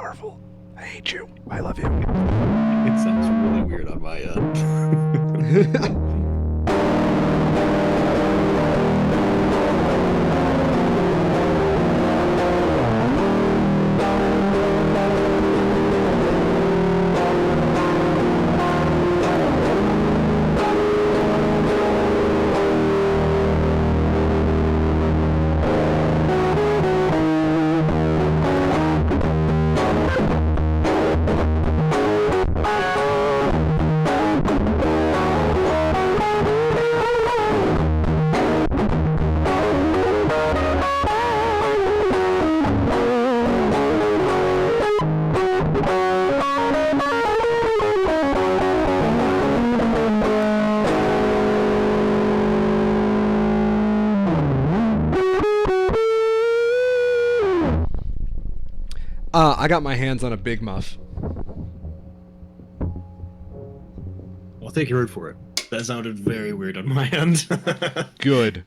Marvel. I hate you. I love you. It sounds really weird on my end. I got my hands on a Big Muff. I'll take your word for it. That sounded very weird on my end. Good.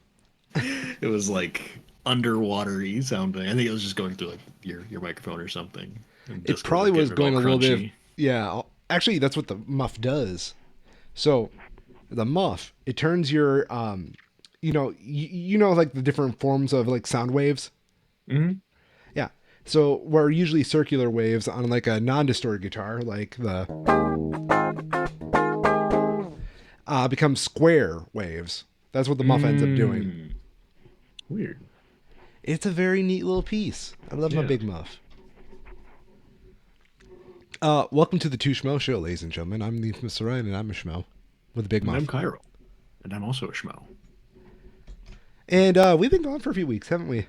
It was like underwatery sounding. I think it was just going through like your microphone or something. And It Discord probably was was getting it all going a little bit of. crunchy. Yeah. Actually, that's what the muff does. So, the muff, it turns your, like the different forms of like sound waves. Hmm. Yeah. So, where usually circular waves on like a non-distorted guitar, like the become square waves. That's what the muff ends up doing. Mm, weird. It's a very neat little piece. I love my Yeah. Big Muff. Welcome to the Two Schmo Show, ladies and gentlemen. I'm the infamous Ryan, and I'm a Schmo with a Big And I'm Muff. Chiral. And I'm also a schmo. And we've been gone for a few weeks, haven't we?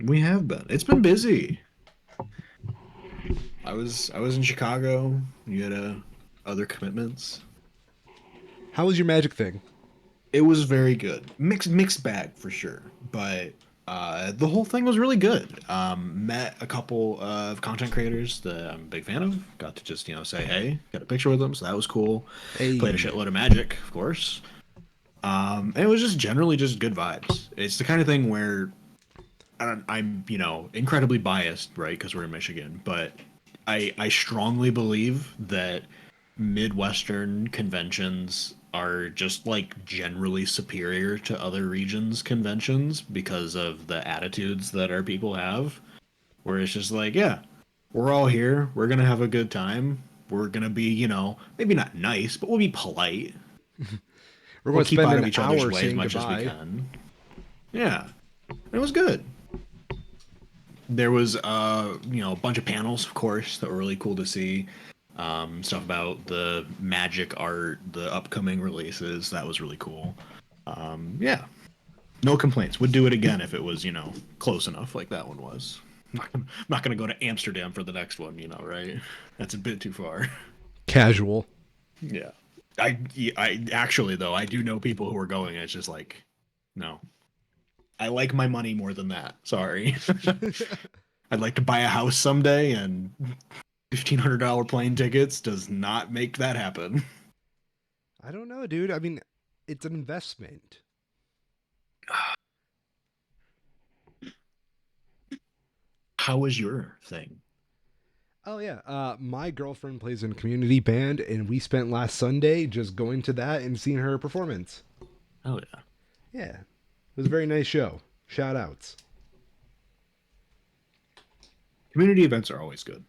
We have been. It's been busy. I was in Chicago. You had other commitments. How was your magic thing? It was very good. Mixed bag for sure, but the whole thing was really good. Met a couple of content creators that I'm a big fan of. Got to just say hey, got a picture with them, so that was cool. Played a Hey. shitload of Magic, of course. And it was just generally just good vibes. It's the kind of thing where I'm incredibly biased, right? Because we're in Michigan, but I strongly believe that Midwestern conventions are just like generally superior to other regions' conventions because of the attitudes that our people have. Where it's just like, yeah, we're all here. We're gonna have a good time. We're gonna be, maybe not nice, but we'll be polite. We're We'll going to keep spend out an of each other's hour way as saying much as we goodbye. can. Yeah, it was good. There was a bunch of panels, of course, that were really cool to see. Stuff about the magic art, the upcoming releases. That was really cool. Yeah, no complaints. Would do it again if it was, close enough like that one was. I'm not gonna go to Amsterdam for the next one, right? That's a bit too far. Casual. Yeah. I actually though I do know people who are going. And it's just like, no, I like my money more than that. Sorry. I'd like to buy a house someday, and $1,500 plane tickets does not make that happen. I don't know, dude. I mean, it's an investment. How was your thing? Oh, yeah. My girlfriend plays in a community band, and we spent last Sunday just going to that and seeing her performance. Oh yeah. Yeah. It was a very nice show. Shout outs. Community events are always good.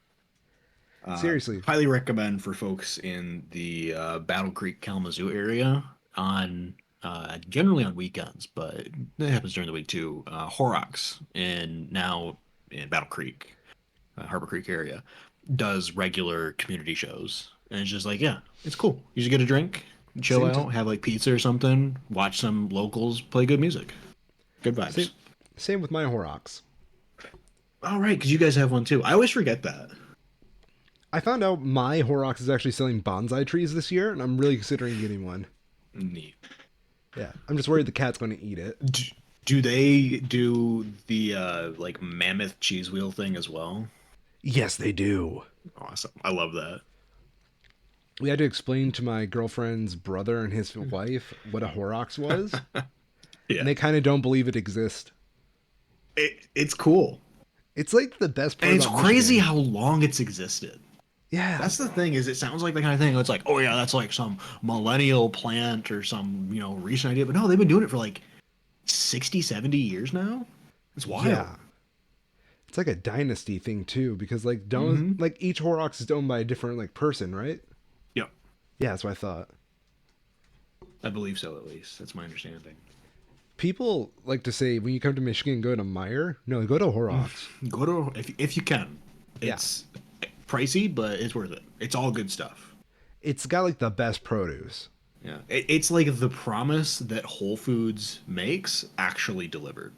Seriously. Highly recommend for folks in the Battle Creek, Kalamazoo area on generally on weekends, but it happens during the week too. Horrocks in now in Battle Creek, Harbor Creek area, does regular community shows, and it's just like, yeah, it's cool. You just get a drink, chill Same, out, t- have like pizza or something, watch some locals play good music, good same, vibes. same with my Horrocks. All right, because you guys have one too. I always forget that. I found out my Horrocks is actually selling bonsai trees this year, and I'm really considering getting one. Neat. Yeah. I'm just worried the cat's going to eat it. Do, do they do the like mammoth cheese wheel thing as well? Yes, they do. Awesome. I love that. We had to explain to my girlfriend's brother and his wife what a Horrocks was, and Yeah. they kind of don't believe it exists. It's cool. It's like the best And part it's about crazy Michigan. how long it's existed. Yeah. That's the thing is it sounds like the kind of thing it's like, oh yeah, that's like some millennial plant or some, recent idea. But no, they've been doing it for like 60, 70 years now. It's wild. Yeah. It's like a dynasty thing too, because like don't Mm-hmm. like each Horrocks is owned by a different like person, right? Yep. Yeah, that's what I thought. I believe so at least. That's my understanding. People like to say when you come to Michigan, go to Meyer. No, go to Horrocks. Go to if you can. Yeah. It's pricey, but it's worth it. It's all good stuff. It's got like the best produce. Yeah. It's like the promise that Whole Foods makes actually delivered.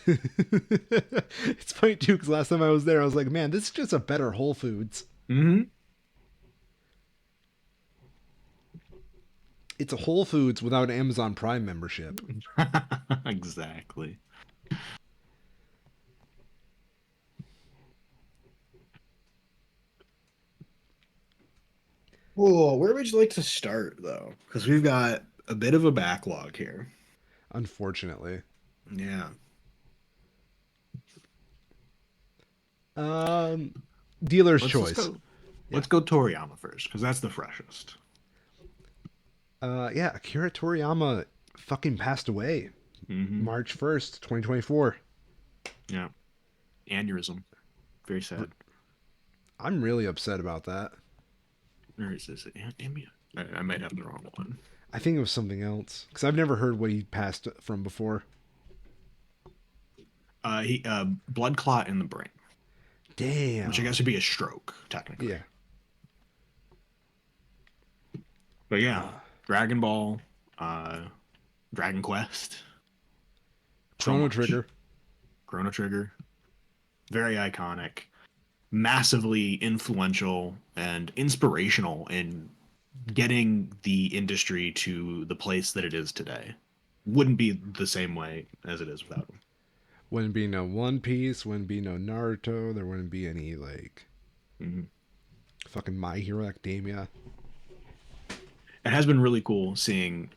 It's funny too, because last time I was there, I was like, man, this is just a better Whole Foods. Mm-hmm. It's a Whole Foods without an Amazon Prime membership. Exactly. Well, where would you like to start though? Because we've got a bit of a backlog here. Unfortunately. Yeah. Um, Dealer's Let's choice. go. Yeah. Let's go Toriyama first, because that's the freshest. Yeah, Akira Toriyama fucking passed away Mm-hmm. March 1st, 2024. Yeah. Aneurysm. Very sad. I'm really upset about that. Or is this I might have the wrong one. I think it was something else because I've never heard what he passed from before. He blood clot in the brain, which I Damn. guess would be a stroke technically. Yeah. But yeah, Dragon Ball, uh, Dragon Quest, so Chrono much. Trigger. Chrono Trigger, very iconic, massively influential and inspirational in getting the industry to the place that it is today. Wouldn't be the same way as it is without him. Wouldn't be no One Piece. Wouldn't be no Naruto. There wouldn't be any like Mhm. fucking My Hero Academia. It has been really cool seeing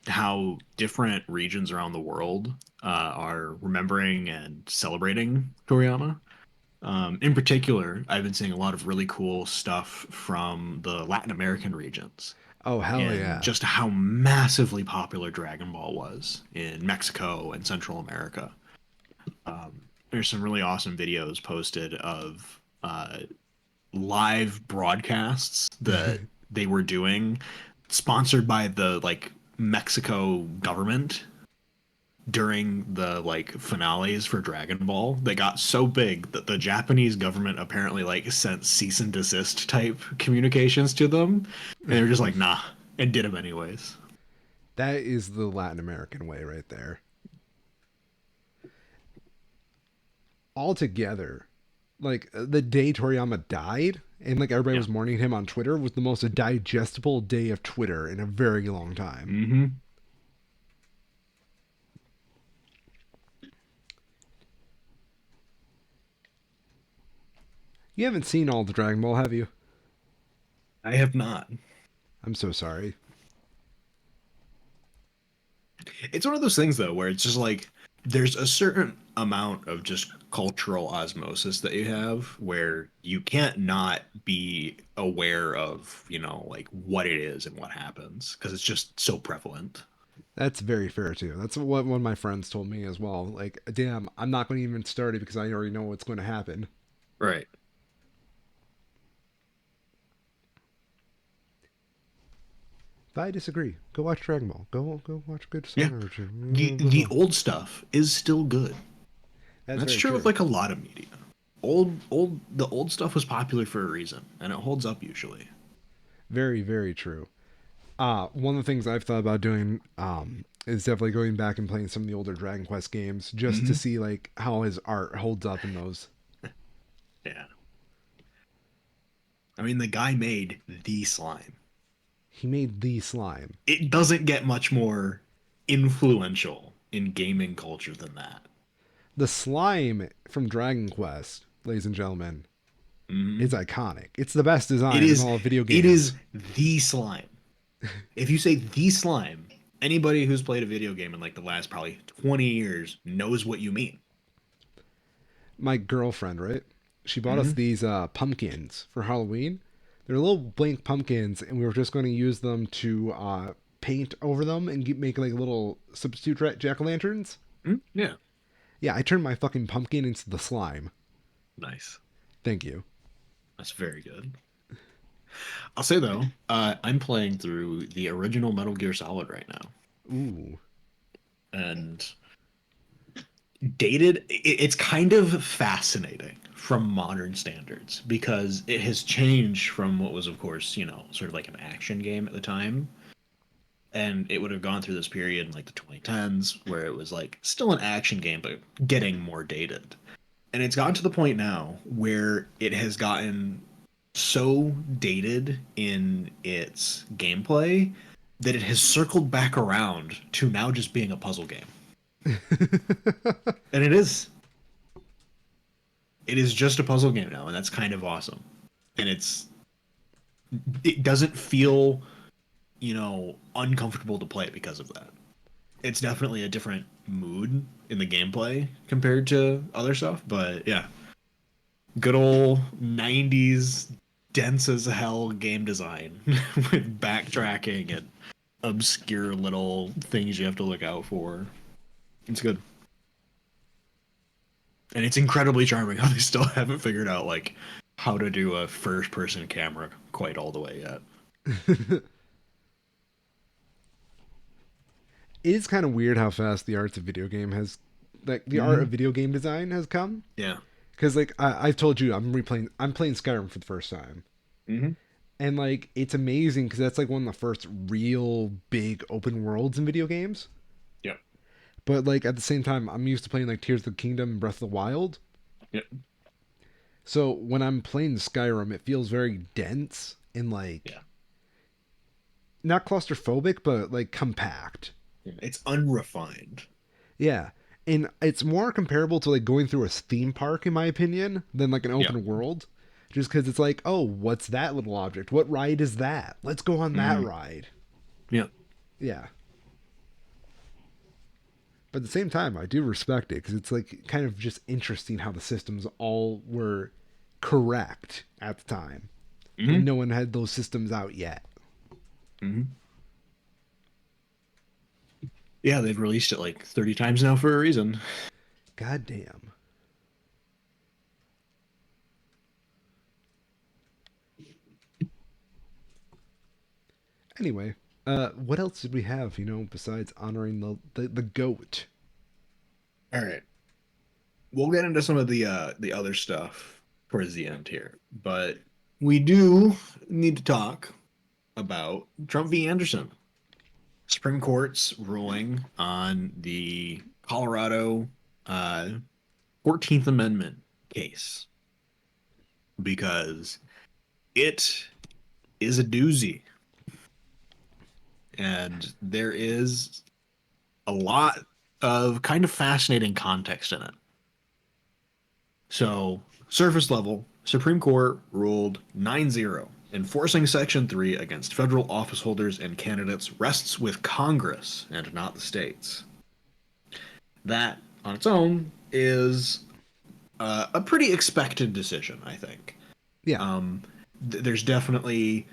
how different regions around the world are remembering and celebrating Toriyama. In particular, I've been seeing a lot of really cool stuff from the Latin American regions Oh hell and yeah. just how massively popular Dragon Ball was in Mexico and Central America. There's some really awesome videos posted of live broadcasts that they were doing, sponsored by the like Mexico government during the like finales for Dragon Ball. They got so big that the Japanese government apparently like sent cease and desist type communications to them, and they were just like, nah, and did them anyways. That is the Latin American way right there. Altogether, like the day Toriyama died and like everybody Yeah. was mourning him on Twitter was the most digestible day of Twitter in a very long time. Mm-hmm. You haven't seen all the Dragon Ball, have you? I have not. I'm so sorry. It's one of those things though where it's just like there's a certain amount of just cultural osmosis that you have where you can't not be aware of, like what it is and what happens because it's just so prevalent. That's very fair too. That's what one of my friends told me as well. Like, damn, I'm not going to even start it because I already know what's going to happen. Right. But I disagree. Go watch Dragon Ball. Go watch a good Yeah. song or two. The old stuff is still good. That's That's very true with true. like a lot of media. The old stuff was popular for a reason, and it holds up usually. Very, very true. One of the things I've thought about doing is definitely going back and playing some of the older Dragon Quest games just to Hmm. see like how his art holds up in those. Yeah. I mean, the guy made the slime. He made the slime. It doesn't get much more influential in gaming culture than that. The slime from Dragon Quest, ladies and gentlemen, Hmm. is iconic. It's the best It design in is all video it games. is the slime. If you say the slime, anybody who's played a video game in like the last probably 20 years knows what you mean. my girlfriend, right? She bought us Hmm. these pumpkins for Halloween. They're little blank pumpkins, and we were just going to use them to paint over them and make like little substitute jack o' lanterns. Yeah. Yeah, I turned my fucking pumpkin into the slime. Nice. Thank you. That's very good. I'll say though, I'm playing through the original Metal Gear Solid right now, Ooh. and dated. It's kind of fascinating from modern standards because it has changed from what was, of course, sort of like an action game at the time, and it would have gone through this period in like the 2010s where it was like still an action game but getting more dated. And it's gotten to the point now where it has gotten so dated in its gameplay that it has circled back around to now just being a puzzle game. And it is just a puzzle game now, and that's kind of awesome. And it doesn't feel, uncomfortable to play because of that. It's definitely a different mood in the gameplay compared to other stuff, but yeah, good old 90s dense as hell game design with backtracking and obscure little things you have to look out for. It's good. And it's incredibly charming how they still haven't figured out like how to do a first person camera quite all the way yet. It is kind of weird how fast the arts of video game has, like the art of Hmm. video game design has come. Yeah. Because like I've told you, I'm playing Skyrim for the first time, Hmm. and like it's amazing because that's like one of the first real big open worlds in video games. Yep. But like at the same time, I'm used to playing like Tears of the Kingdom and Breath of the Wild. Yep. So when I'm playing Skyrim, it feels very dense and like Yeah. not claustrophobic, but like compact. Yeah. It's unrefined. Yeah. And it's more comparable to like going through a theme park, in my opinion, than like an Yeah. open world. Just because it's like, oh, what's that little object? What ride is that? Let's go on that Hmm. ride. Yeah. Yeah. But at the same time, I do respect it because it's like kind of just interesting how the systems all were correct at the time. And Hmm. no one had those systems out yet. Hmm. Yeah, they've released it like 30 times now for a reason. God damn. Anyway, what else did we have, besides honoring the goat? All right. We'll get into some of the other stuff towards the end here, but we do need to talk about Trump v. Anderson. Supreme Court's ruling on the Colorado uh, 14th Amendment case because it is a doozy, and there is a lot of kind of fascinating context in it. So, surface level, Supreme Court ruled 9-0, enforcing Section 3 against federal office holders and candidates rests with Congress and not the states. That, on its own, is a pretty expected decision, I think. Yeah. Um, there's definitely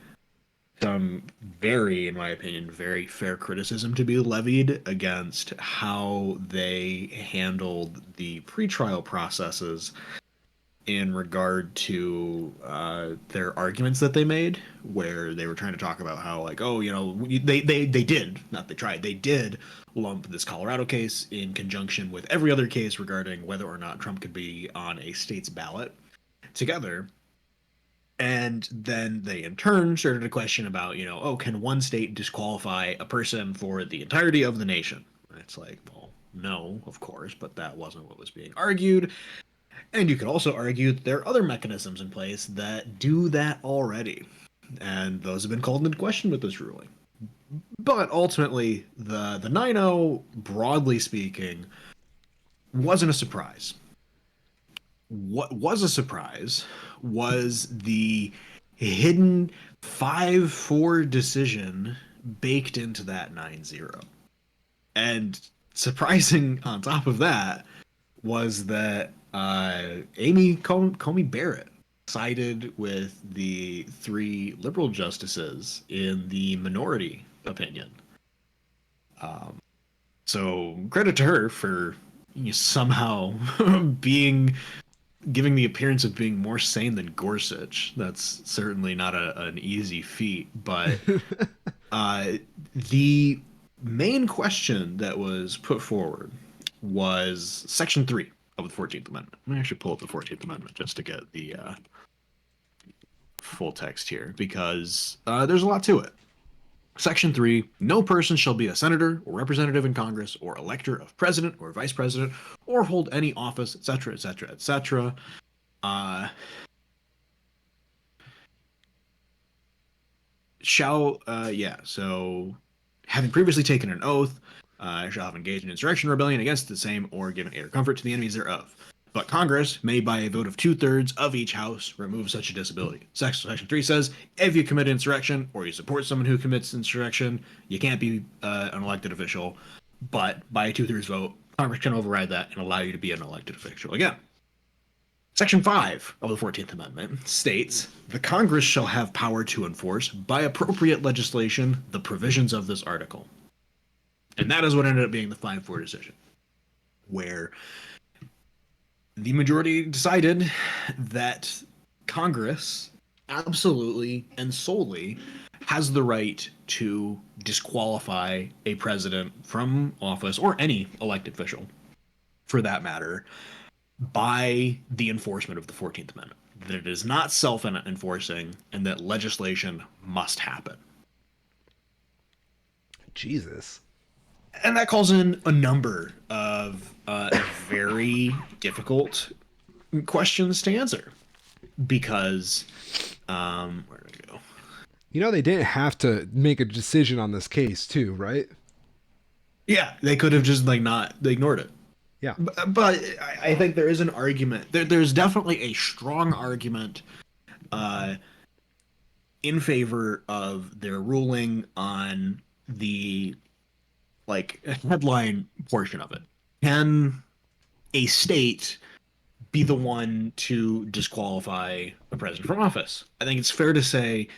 some very, in my opinion, very fair criticism to be levied against how they handled the pretrial processes in regard to their arguments that they made, where they were trying to talk about how, like, oh, they did, not they tried, they did lump this Colorado case in conjunction with every other case regarding whether or not Trump could be on a state's ballot together. And then they in turn started a question about, oh, can one state disqualify a person for the entirety of the nation? And it's like, well, no, of course, but that wasn't what was being argued. And you could also argue that there are other mechanisms in place that do that already. And those have been called into question with this ruling. But ultimately, the 9-0, broadly speaking, wasn't a surprise. What was a surprise was the hidden 5-4 decision baked into that 9-0. And surprising on top of that was that Comey Barrett sided with the three liberal justices in the minority opinion. So credit to her for somehow being giving the appearance of being more sane than Gorsuch. That's certainly not an easy feat, but uh, the main question that was put forward was Section 3 of the 14th Amendment. Let me actually pull up the 14th Amendment just to get the full text here because there's a lot to it. Section 3, no person shall be a senator or representative in Congress or elector of president or vice president or hold any office, etc., etc., etc. So having previously taken an oath, shall have engaged in insurrection or rebellion against the same or given aid or comfort to the enemies thereof. But Congress may, by a vote of 2/3 of each house, remove such a disability. Section 3 says if you commit insurrection or you support someone who commits insurrection, you can't be an elected official. But by a 2/3 vote, Congress can override that and allow you to be an elected official again. Section 5 of the 14th Amendment states the Congress shall have power to enforce, by appropriate legislation, the provisions of this article. And that is what ended up being the 5-4 decision, where the majority decided that Congress absolutely and solely has the right to disqualify a president from office or any elected official, for that matter, by the enforcement of the 14th Amendment. That it is not self enforcing and that legislation must happen. Jesus. And that calls in a number of very difficult questions to answer because, where did I go? You know, they didn't have to make a decision on this case, too, right? Yeah, they could have just like not they ignored it. Yeah. But I think there is an argument. There's definitely a strong argument uh, in favor of their ruling on the like headline portion of it. Can a state be the one to disqualify a president from office? I think it's fair to say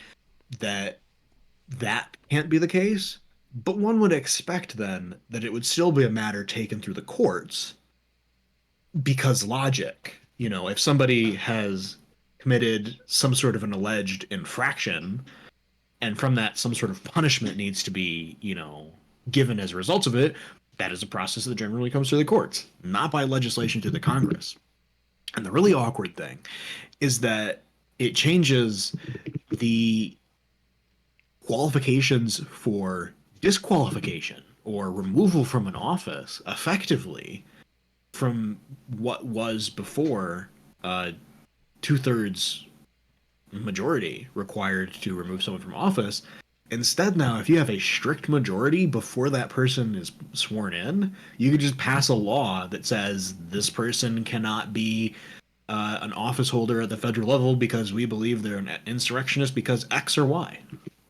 that that can't be the case, but one would expect then that it would still be a matter taken through the courts because logic, if somebody has committed some sort of an alleged infraction and from that some sort of punishment needs to be, given as a result of it, that is a process that generally comes through the courts, not by legislation through the Congress. And the really awkward thing is that it changes the qualifications for disqualification or removal from an office effectively from what was before 2/3 majority required to remove someone from office. Instead, now, if you have a strict majority before that person is sworn in, you could just pass a law that says this person cannot be an office holder at the federal level because we believe they're an insurrectionist because X or Y.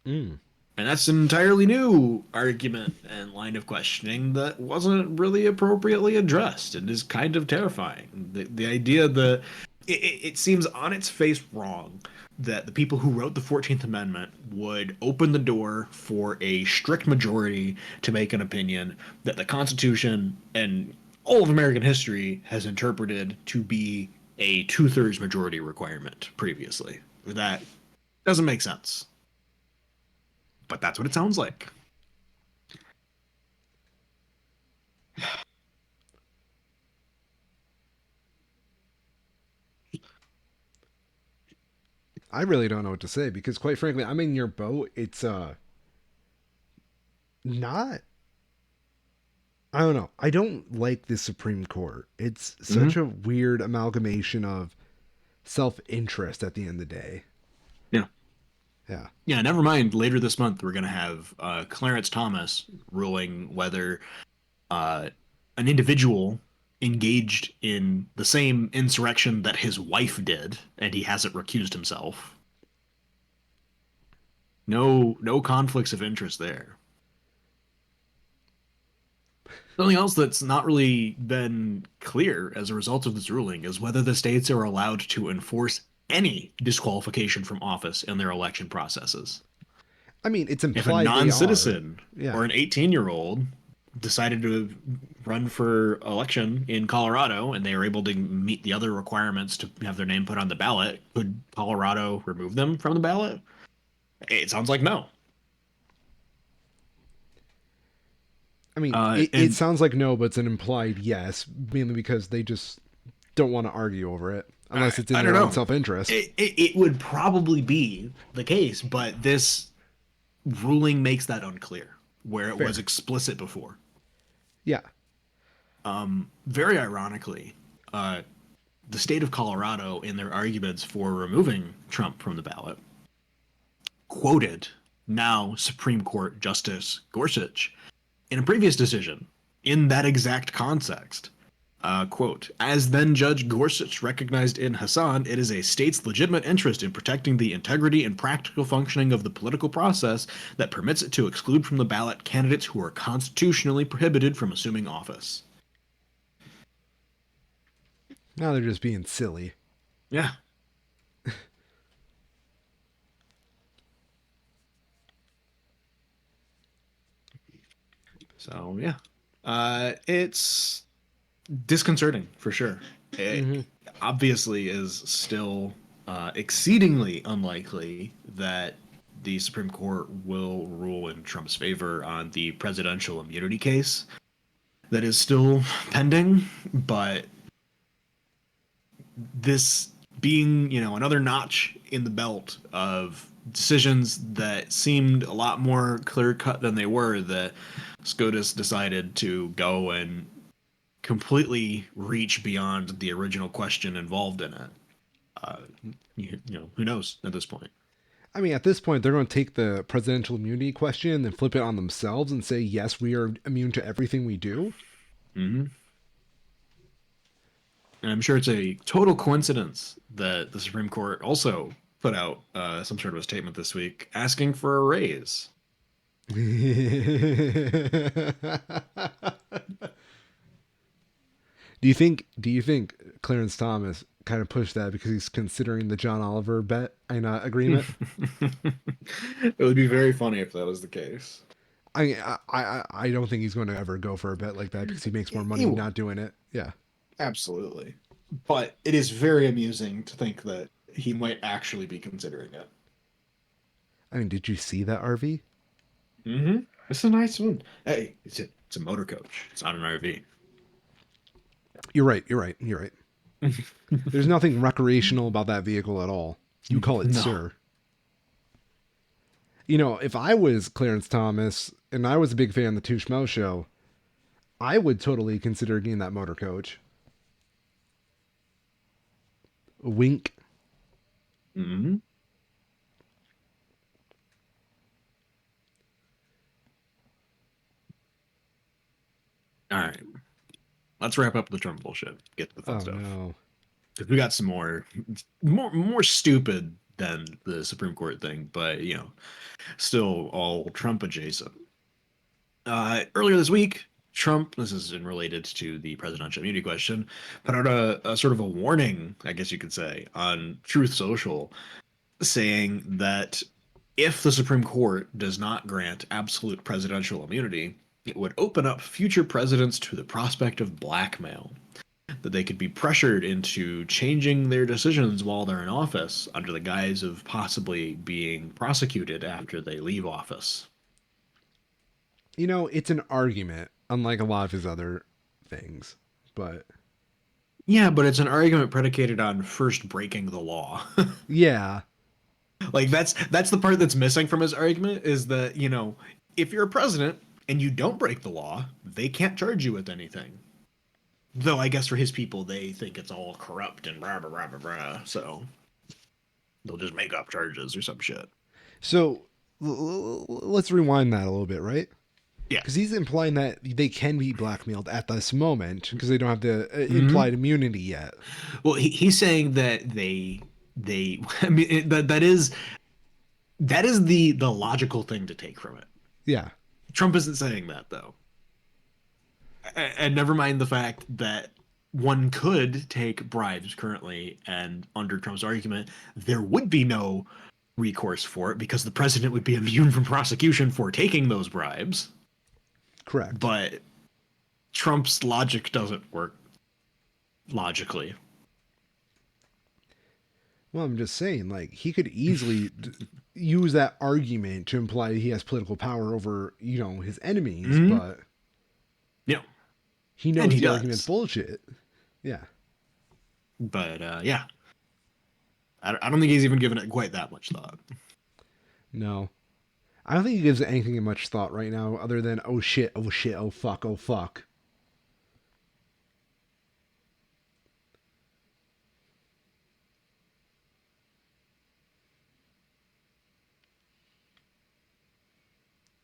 Mm. And that's an entirely new argument and line of questioning that wasn't really appropriately addressed and is kind of terrifying. The idea that it seems on its face wrong that the people who wrote the 14th Amendment would open the door for a strict majority to make an opinion that the Constitution and all of American history has interpreted to be a 2/3 majority requirement previously. That doesn't make sense. But that's what it sounds like. I really don't know what to say because, quite frankly, I'm in your boat. It's not. I don't know. I don't like the Supreme Court. It's such Mm-hmm. a weird amalgamation of self interest at the end of the day. Yeah. Yeah. Yeah, never mind. Later this month, we're going to have Clarence Thomas ruling whether uh, an individual engaged in the same insurrection that his wife did, and he hasn't recused himself. No conflicts of interest there. Something else that's not really been clear as a result of this ruling is whether the states are allowed to enforce any disqualification from office in their election processes. I mean, it's If a implied they are. non-citizen Yeah. or an 18-year-old decided to run for election in Colorado and they are able to meet the other requirements to have their name put on the ballot, could Colorado remove them from the ballot? It sounds like no. I mean, Uh, it and sounds like no, but it's an implied yes, mainly because they just don't want to argue over it I, unless it's in I don't their own know. self interest. It would probably be the case, but this ruling makes that unclear, where it was Fair. explicit before. Yeah. Very ironically, uh, the state of Colorado, in their arguments for removing Trump from the ballot, quoted now Supreme Court Justice Gorsuch in a previous decision in that exact context. Quote, as then Judge Gorsuch recognized in Hassan, it is a state's legitimate interest in protecting the integrity and practical functioning of the political process that permits it to exclude from the ballot candidates who are constitutionally prohibited from assuming office. Now they're just being silly. Yeah. So, yeah. It's disconcerting for sure. It Hmm. obviously is still exceedingly unlikely that the Supreme Court will rule in Trump's favor on the presidential immunity case that is still pending. But this being, another notch in the belt of decisions that seemed a lot more clear cut than they were, that SCOTUS decided to go and completely reach beyond the original question involved in it. Uh, who knows at this point? I mean, at this point, they're going to take the presidential immunity question and then flip it on themselves and say, yes, we are immune to everything we do. Mm-hmm. And I'm sure it's a total coincidence that the Supreme Court also put out some sort of a statement this week asking for a raise. Do you think Clarence Thomas kind of pushed that because he's considering the John Oliver bet and agreement? It would be very funny if that was the case. I don't think he's going to ever go for a bet like that because he makes more He money won't. not doing it. Yeah. Absolutely. But it is very amusing to think that he might actually be considering it. I mean, did you see that RV? Mm-hmm. It's a nice one. Hey, it's a motor coach. It's not an RV. You're right. You're right. You're right. There's nothing recreational about that vehicle at all. You call it No. sir. If I was Clarence Thomas and I was a big fan of the Two Schmoes show, I would totally consider getting that motor coach. Wink. Mm-hmm. All right. Let's wrap up the Trump bullshit. Get to the fun Oh stuff. no. Because we got some more stupid than the Supreme Court thing, but still all Trump adjacent. Earlier this week, Trump, this isn't related to the presidential immunity question, put out a sort of a warning, I guess you could say, on Truth Social, saying that if the Supreme Court does not grant absolute presidential immunity, it would open up future presidents to the prospect of blackmail, that they could be pressured into changing their decisions while they're in office under the guise of possibly being prosecuted after they leave office. It's an argument, unlike a lot of his other things. But Yeah, but it's an argument predicated on first breaking the law. yeah, Like that's the part that's missing from his argument is that, if you're a president and you don't break the law, they can't charge you with anything. Though I guess for his people, they think it's all corrupt and blah blah blah blah blah. So they'll just make up charges or some shit. so let's rewind that a little bit, right? Yeah. Because he's implying that they can be blackmailed at this moment because they don't have the Hmm. implied immunity yet. Well, he's saying that they I mean that is the logical thing to take from it. Yeah. Trump isn't saying that though. And never mind the fact that one could take bribes currently, and under Trump's argument, there would be no recourse for it because the president would be immune from prosecution for taking those bribes. Correct. But Trump's logic doesn't work logically. Well, I'm just saying, like, he could easily use that argument to imply he has political power over, his enemies, Mm-hmm. but Yeah, he and knows he the argument's does. bullshit. Yeah. But yeah, I don't think he's even given it quite that much thought. No. I don't think he gives it anything much thought right now other than, oh shit, oh shit, oh fuck, oh fuck.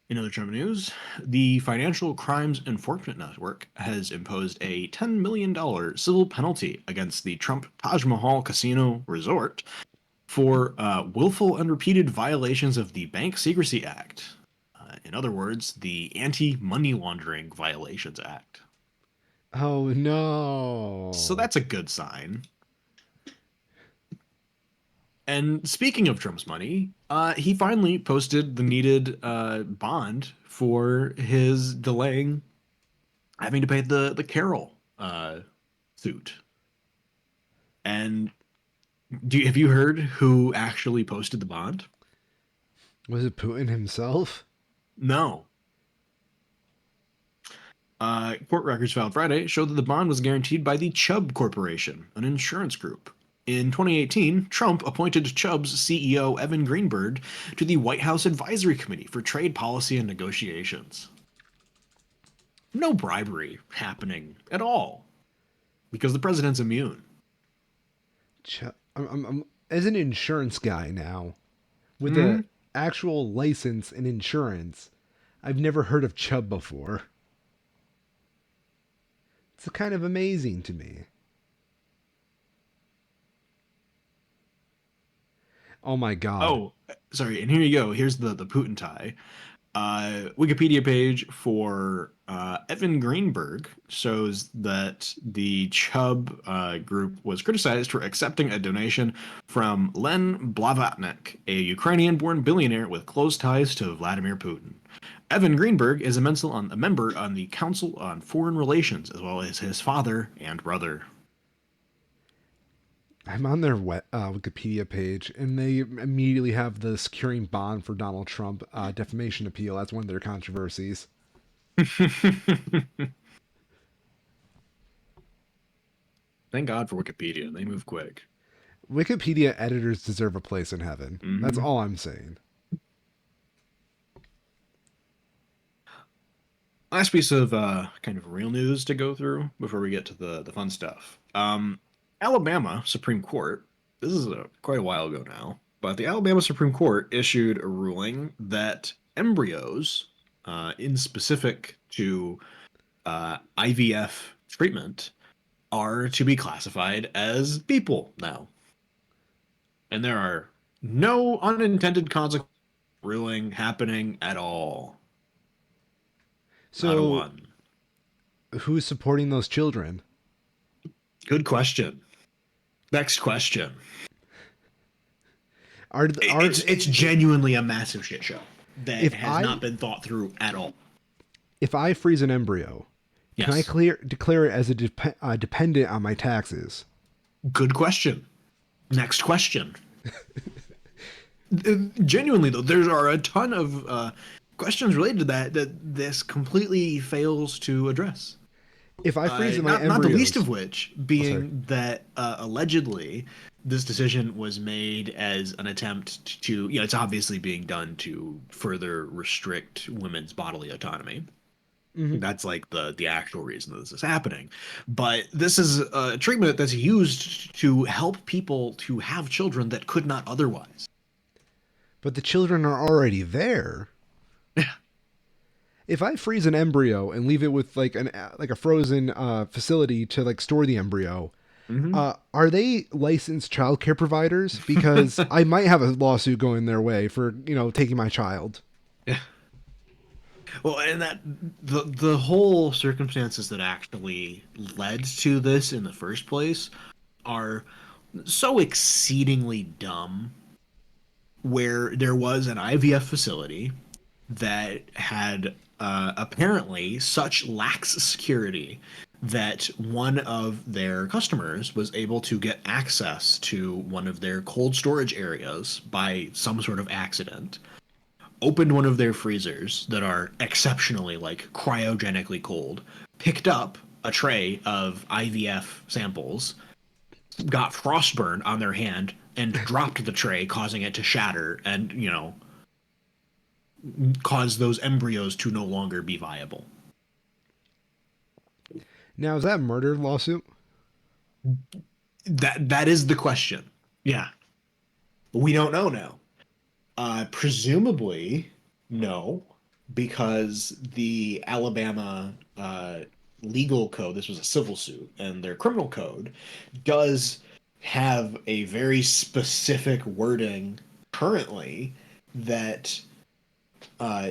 In other Trump news, the Financial Crimes Enforcement Network has imposed a $10 million civil penalty against the Trump Taj Mahal Casino Resort for willful and repeated violations of the Bank Secrecy Act. In other words, the Anti Money Laundering Violations Act. Oh So no. that's a good sign. And speaking of Trump's money, he finally posted the needed bond for his delaying having to pay the Carol suit. And have you heard who actually posted the bond? Was it Putin himself? No. Court records filed Friday show that the bond was guaranteed by the Chubb Corporation, an insurance group. In 2018, Trump appointed Chubb's CEO Evan Greenberg to the White House Advisory Committee for Trade Policy and Negotiations. No bribery happening at all because the president's immune. As an insurance guy now, with Hmm. a actual license in insurance, I've never heard of Chubb before. It's kind of amazing to me. Oh my god. Oh, sorry. And here you go. Here's the Putin tie. Wikipedia page for Evan Greenberg shows that the Chubb group was criticized for accepting a donation from Len Blavatnik, a Ukrainian-born billionaire with close ties to Vladimir Putin. Evan Greenberg is a member on the Council on Foreign Relations, as well as his father and brother. I'm on their Wikipedia page, and they immediately have the securing bond for Donald Trump defamation appeal. That's one of their controversies. Thank God for Wikipedia. They move quick. Wikipedia editors deserve a place in heaven. That's Hmm. all I'm saying. Last piece of kind of real news to go through before we get to the fun stuff. Alabama Supreme Court, this is quite a while ago now, but the Alabama Supreme Court issued a ruling that embryos, in specific to IVF treatment, are to be classified as people now. And there are no unintended consequences ruling happening at all. Not a So, one. who's supporting those children? Good question. Next question. Are It's genuinely a massive shit show that if has not I been thought through at all. if I freeze an embryo, can I Yes. declare it as a dependent on my taxes? Good question. Next question. Genuinely though, there are a ton of questions related to that this completely fails to address. If I freeze my Not the least embryos, of which oh sorry, being that allegedly this decision was made as an attempt to, it's obviously being done to further restrict women's bodily autonomy. hmm That's like the actual reason that this is happening. But this is a treatment that's used to help people to have children that could not otherwise. but the children are already there. If I freeze an embryo and leave it with like a frozen facility to like store the embryo, Hmm. are they licensed childcare providers? Because I might have a lawsuit going their way for taking my child. Well, and that the whole circumstances that actually led to this in the first place are so exceedingly dumb. Where there was an IVF facility that had apparently such lax security that one of their customers was able to get access to one of their cold storage areas by some sort of accident, opened one of their freezers that are exceptionally like cryogenically cold, picked up a tray of IVF samples, got frostburn on their hand, and dropped the tray, causing it to shatter and, cause those embryos to no longer be viable. Now, is that a murder lawsuit? That is the question. Yeah. We don't know now. Presumably, no, because the Alabama legal code, this was a civil suit, and their criminal code does have a very specific wording currently that uh,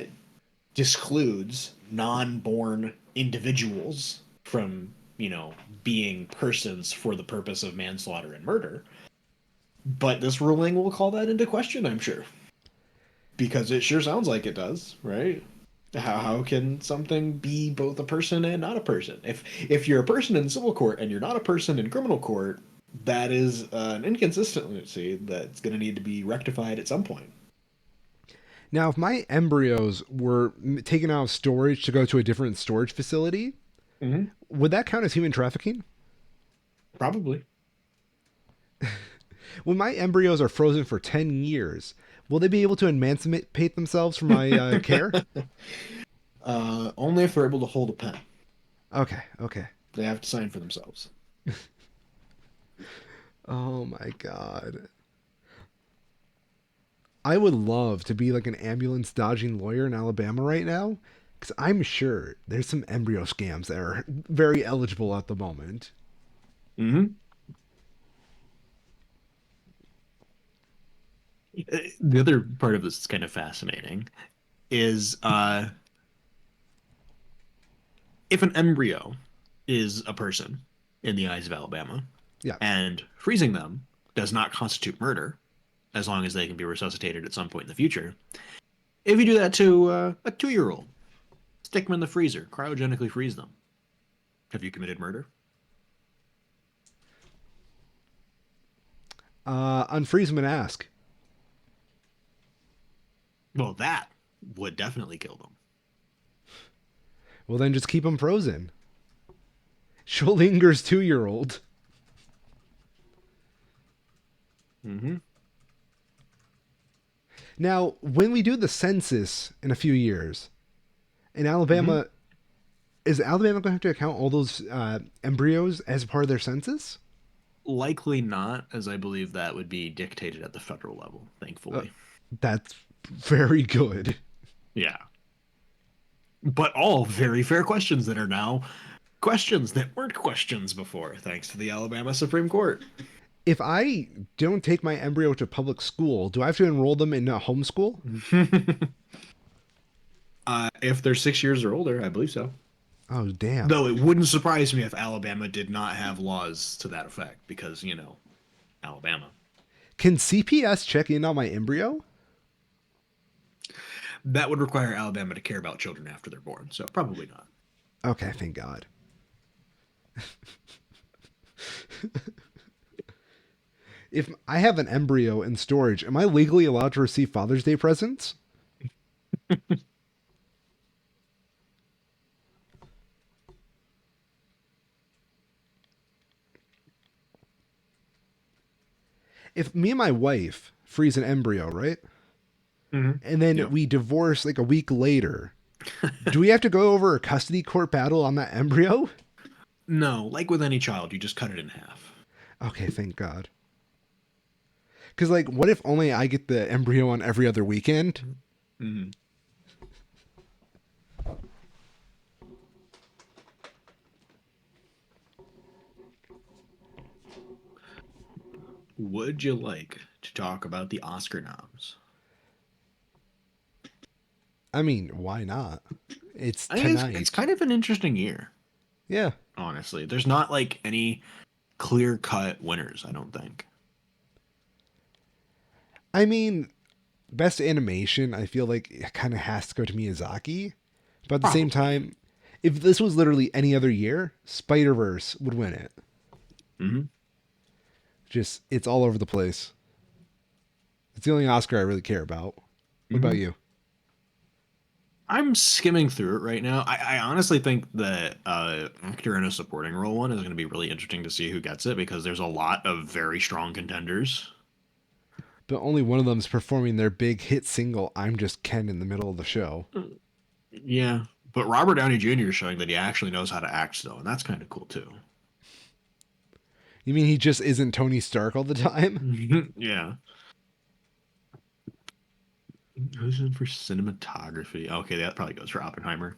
discludes non-born individuals from, being persons for the purpose of manslaughter and murder. But this ruling will call that into question, I'm sure. Because it sure sounds like it does, right? How can something be both a person and not a person? If you're a person in civil court and you're not a person in criminal court, that is an inconsistency that's going to need to be rectified at some point. Now, if my embryos were taken out of storage to go to a different storage facility, Hmm. would that count as human trafficking? Probably. When my embryos are frozen for 10 years, will they be able to emancipate themselves from my care? Only if they're able to hold a pen. Okay, okay. They have to sign for themselves. Oh my god. I would love to be like an ambulance dodging lawyer in Alabama right now because I'm sure there's some embryo scams that are very eligible at the moment. Hmm. The other part of this is kind of fascinating is if an embryo is a person in the eyes of Alabama, Yeah. and freezing them does not constitute murder, as long as they can be resuscitated at some point in the future. If you do that to a 2-year-old, stick them in the freezer, cryogenically freeze them. Have you committed murder? Unfreeze them and ask. Well, that would definitely kill them. Well, then just keep them frozen. Schrodinger's 2-year-old. Mm-hmm. Now, when we do the census in a few years, in Mm-hmm. Alabama, is Alabama going to have to account all those embryos as part of their census? Likely not, as I believe that would be dictated at the federal level, Uh, thankfully. that's very good. Yeah. But all very fair questions that are now questions that weren't questions before, thanks to the Alabama Supreme Court. If I don't take my embryo to public school, do I have to enroll them in a homeschool? If they're 6 years or older, I believe so. Oh, damn. Though it wouldn't surprise me if Alabama did not have laws to that effect, because, Alabama. Can CPS check in on my embryo? That would require Alabama to care about children after they're born, so probably not. Okay, thank God. If I have an embryo in storage, am I legally allowed to receive Father's Day presents? If me and my wife freeze an embryo, right? Mm-hmm. And then Yep. we divorce like a week later, do we have to go over a custody court battle on that embryo? No, like with any child, you just cut it in half. Okay, thank God. Because, like, what if only I get the embryo on every other weekend? Mm-hmm. Would you like to talk about the Oscar noms? I mean, why not? It's I think it's tonight. kind of an interesting year, Yeah. honestly. There's not like any clear cut winners, I don't think. I mean, best animation, I feel like it kind of has to go to Miyazaki. But at the same Probably. time, if this was literally any other year, Spider Verse would win it. Hmm. Just, it's all over the place. It's the only Oscar I really care about. What about Hmm. you? I'm skimming through it right now. I honestly think that actor in a supporting role one is going to be really interesting to see who gets it because there's a lot of very strong contenders. But only one of them's performing their big hit single, I'm Just Ken, in the middle of the show. Yeah, but Robert Downey Jr. is showing that he actually knows how to act still, and that's kind of cool too. You mean he just isn't Tony Stark all the time? Yeah. Who's in for cinematography? Okay, that probably goes for Oppenheimer.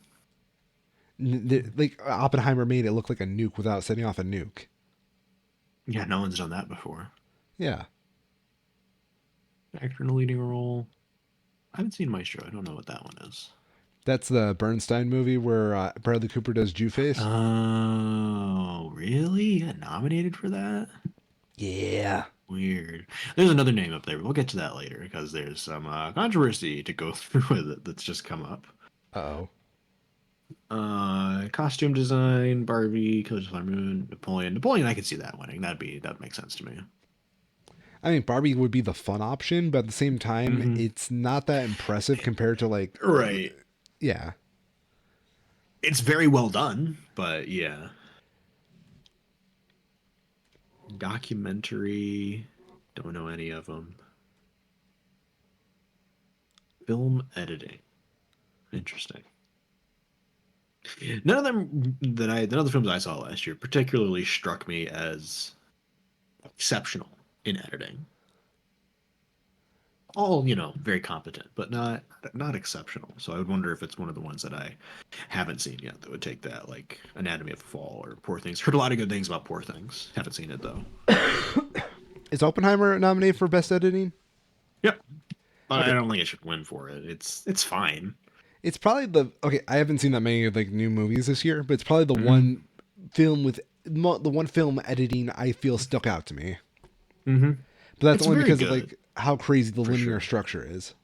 Like, Oppenheimer made it look like a nuke without setting off a nuke. Yeah, no one's done that before. Yeah. Actor in a leading role. I haven't seen Maestro. I don't know what that one is. That's the Bernstein movie where Bradley Cooper does Jew Face. Oh, really? You got nominated for that? Yeah. Weird. There's another name up there, but we'll get to that later because there's some controversy to go through with it that's just come up. Uh-oh. Costume design, Barbie, Killers of the Flower Moon, Napoleon. Napoleon, I could see that winning. That'd make sense to me. I mean, Barbie would be the fun option, but at the same time, Hmm. it's not that impressive compared to, like, Right. yeah. It's very well done, but yeah. Documentary. Don't know any of them. Film editing. Interesting. None of the films I saw last year particularly struck me as exceptional in editing. All, very competent, but not exceptional. So I would wonder if it's one of the ones that I haven't seen yet that would take that, like Anatomy of a Fall or Poor Things. Heard a lot of good things about Poor Things. Haven't seen it though. Is Oppenheimer nominated for Best Editing? Yep, but I Okay. don't think it should win for it. It's fine. It's probably the okay. I haven't seen that many like new movies this year, but it's probably the Hmm. one film with the one film editing I feel stuck out to me. Hmm. But that's It's only very because of good like how crazy the for linear sure. structure is.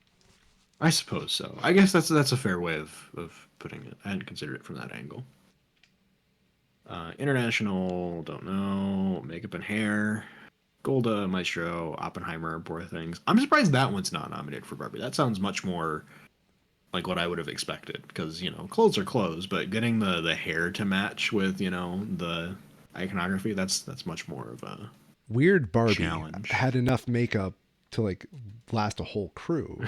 I suppose so. I guess that's a fair way of putting it. I hadn't considered it from that angle. International, don't know. Makeup and hair. Golda, Maestro, Oppenheimer, Poor Things. I'm surprised that one's not nominated for Barbie. That sounds much more like what I would have expected because clothes are clothes, but getting the hair to match with the iconography that's much more of a Weird Barbie challenge. had enough makeup to like last a whole crew.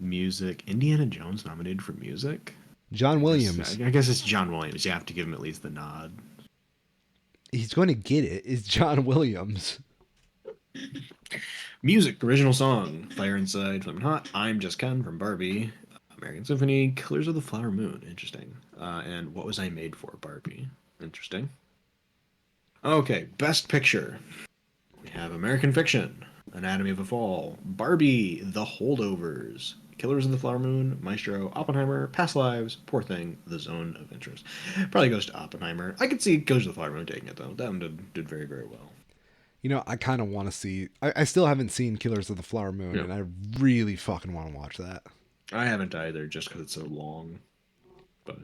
Music. Indiana Jones nominated for music. John I Williams, guess it's John Williams. You have to give him at least the nod. he's going to get it. Is John Williams. Music, original song, Fire Inside, Flamin' Hot, I'm Just Ken from Barbie, American Symphony, Killers of the Flower Moon, interesting. And What Was I Made For, Barbie, interesting. Okay, Best Picture. We have American Fiction, Anatomy of a Fall, Barbie, The Holdovers, Killers of the Flower Moon, Maestro, Oppenheimer, Past Lives, Poor Thing, The Zone of Interest. Probably goes to Oppenheimer. I could see Killers of the Flower Moon taking it though. That one did very, very well. You know, I kind of want to see. I still haven't seen Killers of the Flower Moon, Yeah, and I really fucking want to watch that. I haven't either, just because it's so long. But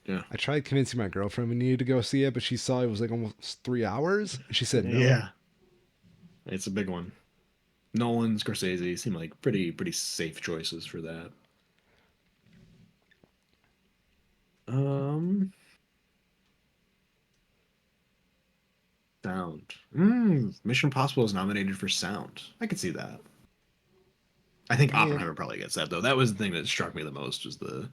yeah. I tried convincing my girlfriend we needed to go see it, but she saw it was like almost 3 hours. And she said no. Yeah, it's a big one. Nolan, Scorsese seem like pretty safe choices for that. Um, Sound. Mission Impossible is nominated for sound. I could see that. I think Yeah, Oppenheimer probably gets that though. That was the thing that struck me the most was the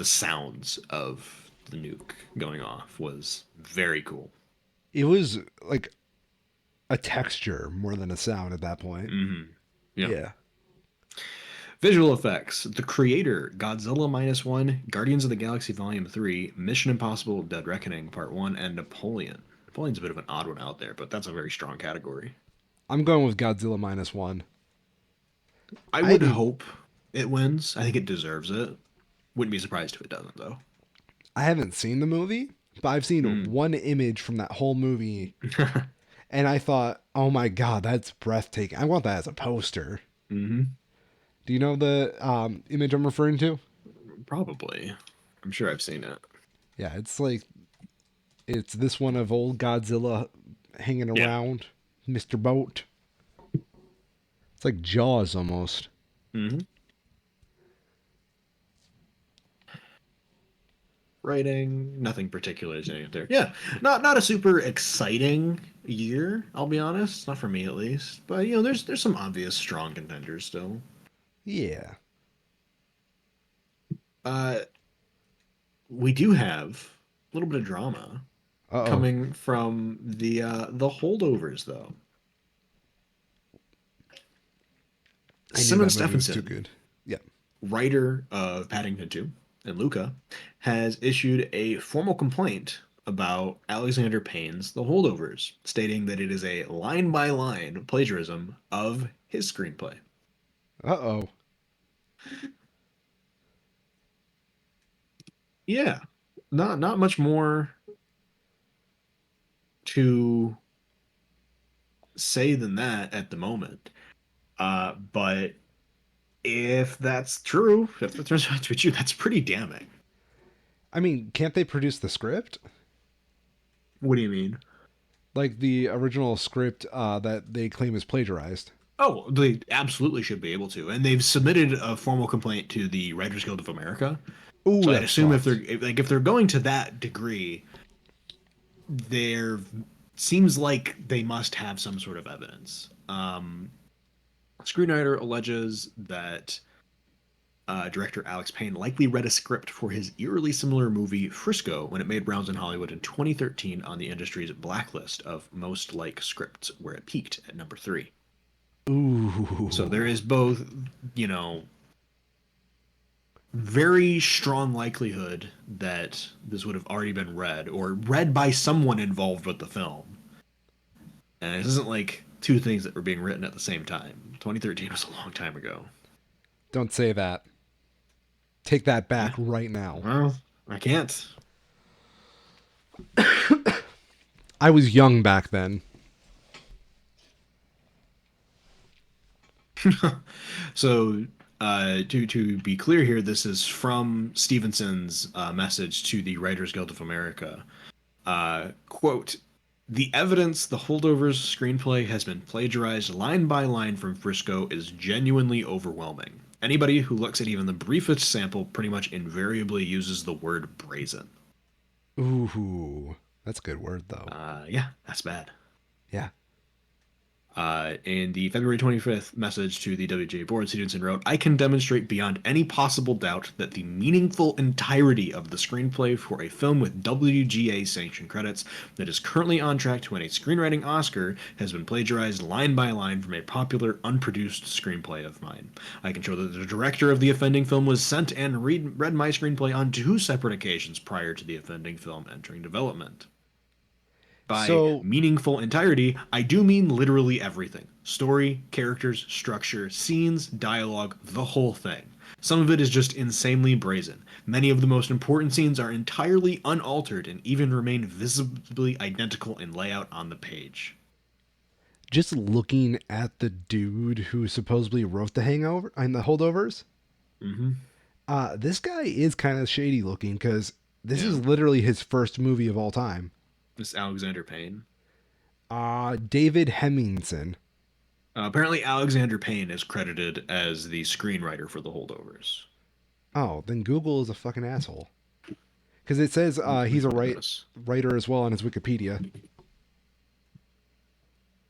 sounds of the nuke going off was very cool. it was like a texture more than a sound at that point. Hmm. Yeah. Yeah. Visual effects. The Creator, Godzilla Minus One, Guardians of the Galaxy Volume 3, Mission Impossible Dead Reckoning Part 1, and Napoleon. Napoleon's a bit of an odd one out there, but that's a very strong category. I'm going with Godzilla minus one. I I would haven't hope it wins. I think it deserves it. Wouldn't be surprised if it doesn't, though. I haven't seen the movie, but I've seen Mm. one image from that whole movie, and I thought, oh my god, that's breathtaking. I want that as a poster. hmm Do you know the image I'm referring to? Probably. I'm sure I've seen it. Yeah, it's like it's this one of old Godzilla hanging Yeah. around, Mr. Boat. It's like Jaws almost. hmm Writing, nothing particular is in there. Yeah, not a super exciting year. I'll be honest, not for me at least. But there's some obvious strong contenders still. Yeah. Uh, we do have a little bit of drama Uh oh. coming from the holdovers, though. I knew Simon that movie was too Stephenson, good. Yeah. writer of Paddington 2 and Luca, has issued a formal complaint about Alexander Payne's The Holdovers, stating that it is a line by line plagiarism of his screenplay. Uh oh. Yeah, not much more to say than that at the moment. But if that's true, if that turns out to be true, that's pretty damning. I mean, can't they produce the script? What do you mean? Like the original script that they claim is plagiarized. Oh, they absolutely should be able to, and they've submitted a formal complaint to the Writers Guild of America. Ooh, So I'd that's assume if fucked. they're going to that degree, there seems like they must have some sort of evidence. Screenwriter alleges that director Alex Payne likely read a script for his eerily similar movie Frisco when it made rounds in Hollywood in 2013 on the industry's blacklist of most like scripts, where it peaked at number three. So Ooh. there is both, you know, very strong likelihood that this would have already been read or read by someone involved with the film. And it isn't like two things that were being written at the same time. 2013 was a long time ago. Don't say that. Take that Yeah. back right now. Well, I can't. I was young back then. So, to be clear here, this is from Stevenson's message to the Writers Guild of America. Quote, the evidence the holdovers screenplay has been plagiarized line by line from Frisco is genuinely overwhelming. Anybody who looks at even the briefest sample pretty much invariably uses the word brazen. Ooh. That's a good word, though. Yeah, that's bad. Yeah. In the February 25th message to the WGA board, Stevenson wrote, I can demonstrate beyond any possible doubt that the meaningful entirety of the screenplay for a film with WGA sanctioned credits that is currently on track to win a screenwriting Oscar has been plagiarized line by line from a popular unproduced screenplay of mine. I can show that the director of the offending film was sent and read my screenplay on two separate occasions prior to the offending film entering development. By So, meaningful entirety, I do mean literally everything: story, characters, structure, scenes, dialogue, the whole thing. Some of it is just insanely brazen. Many of the most important scenes are entirely unaltered and even remain visibly identical in layout on the page. just looking at the dude who supposedly wrote the hangover and the holdovers, Mm-hmm. this guy is kind of shady looking because this Yeah, is literally his first movie of all time. this Alexander Payne. David Hemmingson. Apparently, Alexander Payne is credited as the screenwriter for the holdovers. Oh, then Google is a fucking asshole. Because it says Let me he's a find this. writer as well on his Wikipedia.